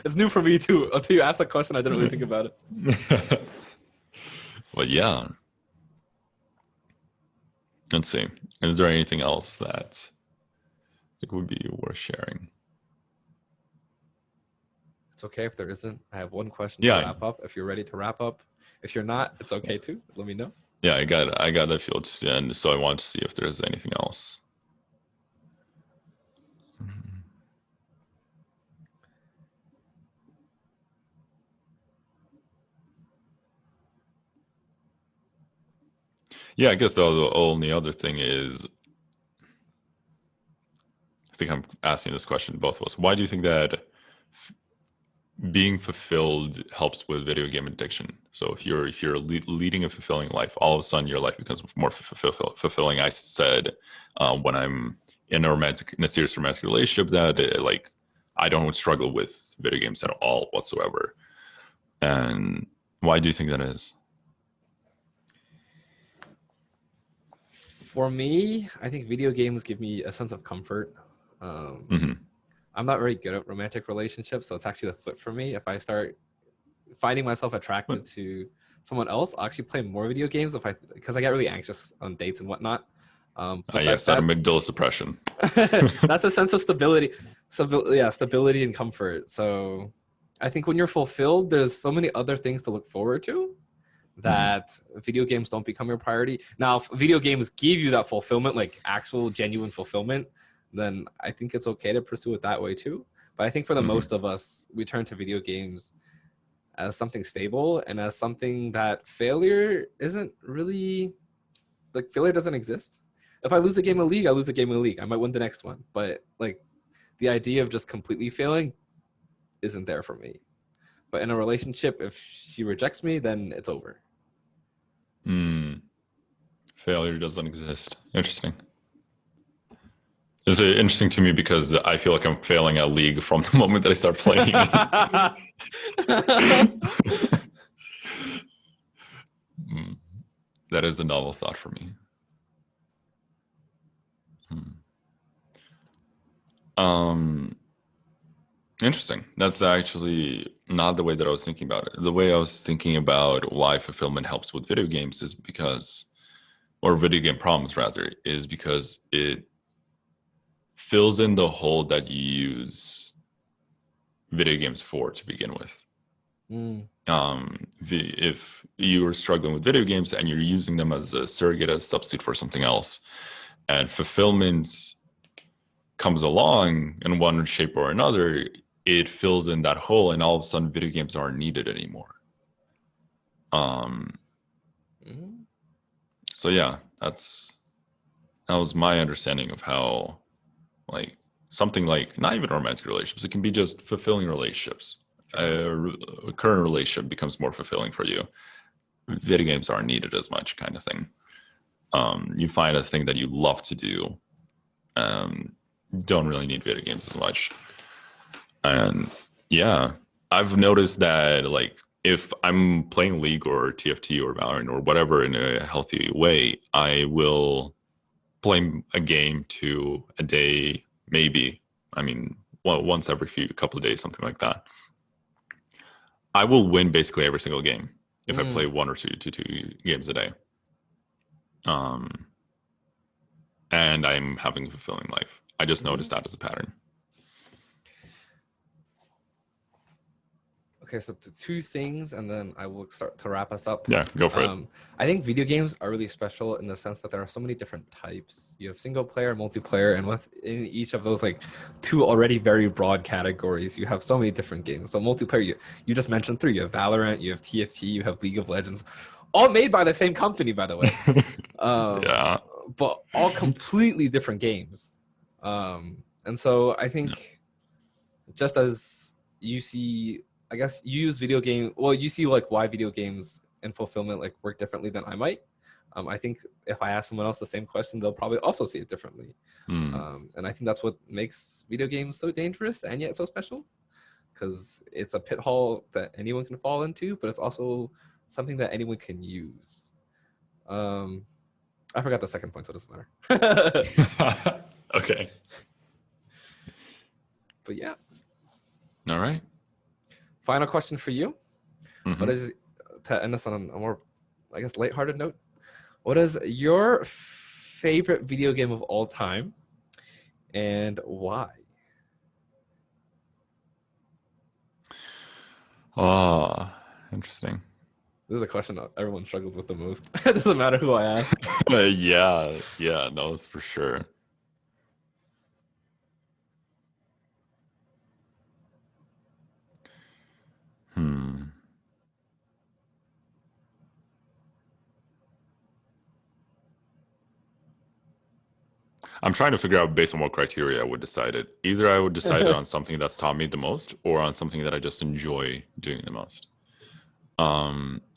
It's new for me too. Until you asked the question, I didn't really think about it. But yeah, let's see. Is there anything else that it would be worth sharing? It's okay if there isn't. I have one question to Yeah, wrap up. If you're ready to wrap up, if you're not, it's okay too. Let me know. yeah, I got that field, and so I want to see if there's anything else. Yeah, I guess the only other thing is, I think I'm asking this question to both of us. Why do you think that being fulfilled helps with video game addiction? So if you're leading a fulfilling life, all of a sudden your life becomes more fulfilling. I said when I'm in a serious romantic relationship that like I don't struggle with video games at all whatsoever. And why do you think that is? For me, I think video games give me a sense of comfort. Um, Hmm. I'm not very good at romantic relationships, so it's actually the flip for me. If I start finding myself But attracted to someone else, I'll actually play more video games if I because I get really anxious on dates and whatnot. But yes, that amygdala suppression. that's a sense of stability, yeah, stability and comfort. So I think when you're fulfilled, there's so many other things to look forward to Hmm. that video games don't become your priority. Now, if video games give you that fulfillment, like actual genuine fulfillment, then I think it's okay to pursue it that way too. But I think for the most Hmm. of us, we turn to video games as something stable and as something that failure isn't really, like, failure doesn't exist. If I lose a game of League, I lose a game of League. I might win the next one. But like the idea of just completely failing isn't there for me. But in a relationship, if she rejects me, then it's over. Mm. Failure doesn't exist. Interesting. It's interesting to me because I feel like I'm failing at League from the moment that I start playing it. Mm. That is a novel thought for me. Hmm. Um, Interesting. That's actually not the way that I was thinking about it. The way I was thinking about why fulfillment helps with video games is because, or video game problems rather, is because it fills in the hole that you use video games for to begin with. Mm, If you are struggling with video games and you're using them as a surrogate, as a substitute for something else, and fulfillment comes along in one shape or another, it fills in that hole, and all of a sudden, video games aren't needed anymore. Um, mm, so yeah, that was my understanding of how, like, something like not even romantic relationships, it can be just fulfilling relationships. sure. A current relationship becomes more fulfilling for you. Video games aren't needed as much, kind of thing. You find a thing that you love to do. Um, don't really need video games as much. And yeah, I've noticed that like if I'm playing League or TFT or Valorant or whatever in a healthy way, I will play a game to a day, maybe. I mean, once every few couple of days, something like that. I will win basically every single game if I play Mm, one or two games a day. Um, and I'm having a fulfilling life. I just mm. noticed that as a pattern. Okay, so the two things, and then I will start to wrap us up. Yeah, go for it. I think video games are really special in the sense that there are so many different types. You have single player, multiplayer, and within each of those like two already very broad categories, you have so many different games. So multiplayer, you just mentioned three. You have Valorant, you have TFT, you have League of Legends, all made by the same company, by the way. Yeah. But all completely different games. And so I think just as you see, I guess you use video game. Well, you see like why video games and fulfillment like work differently than I might. I think if I ask someone else the same question, they'll probably also see it differently. And I think that's what makes video games so dangerous and yet so special, because it's a pitfall that anyone can fall into, but it's also something that anyone can use. I forgot the second point, so it doesn't matter. Okay. But yeah. All right. Final question for you. Mm-hmm. What is, to end us on a more, I guess, lighthearted note, what is your favorite video game of all time and why? Oh, interesting. This is a question that everyone struggles with the most. It doesn't matter who I ask. Yeah, no, it's for sure. I'm trying to figure out based on what criteria I would decide it. Either I would decide it on something that's taught me the most or on something that I just enjoy doing the most.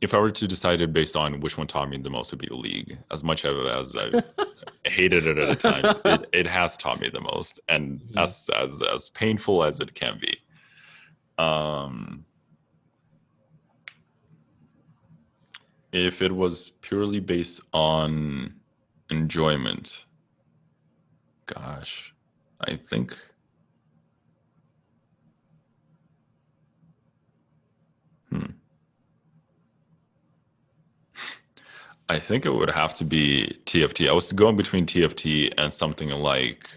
If I were to decide it based on which one taught me the most, it'd be League. As much as I hated it at times, it has taught me the most, and as painful as it can be. If it was purely based on enjoyment, gosh, I think I think it would have to be TFT. I was going between TFT and something like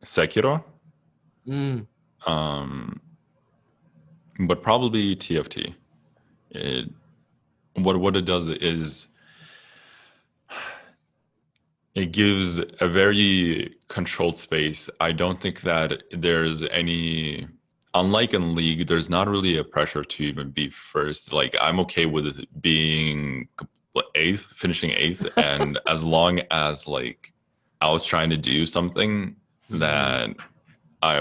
Sekiro. But probably TFT. What it does is it gives a very controlled space. I don't think that there's any, unlike in League, there's not really a pressure to even be first. Like, I'm okay with being eighth, finishing eighth, and as long as like I was trying to do something that I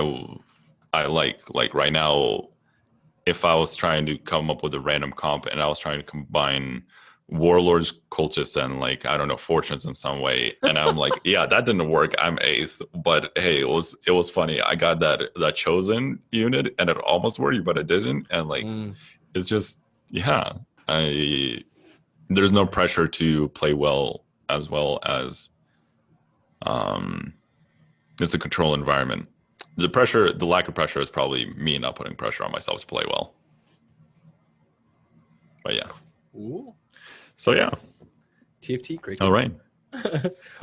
like right now, if I was trying to come up with a random comp and I was trying to combine warlords, cultists, and like, I don't know, fortunes in some way, and I'm like, yeah, that didn't work, I'm eighth, but hey, it was funny, I got that chosen unit and it almost worked, but it didn't. And like it's just, yeah, there's no pressure to play well as it's a control environment. The lack of pressure is probably me not putting pressure on myself to play well. But yeah. Ooh. So yeah. TFT, great game. All right.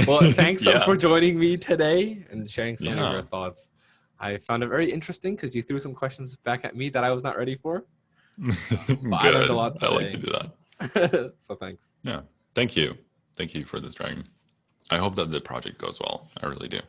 Well, thanks for joining me today and sharing some of your thoughts. I found it very interesting because you threw some questions back at me that I was not ready for. But I learned a lot today. I like to do that. So thanks. Yeah. Thank you. Thank you for this, Dragon. I hope that the project goes well. I really do.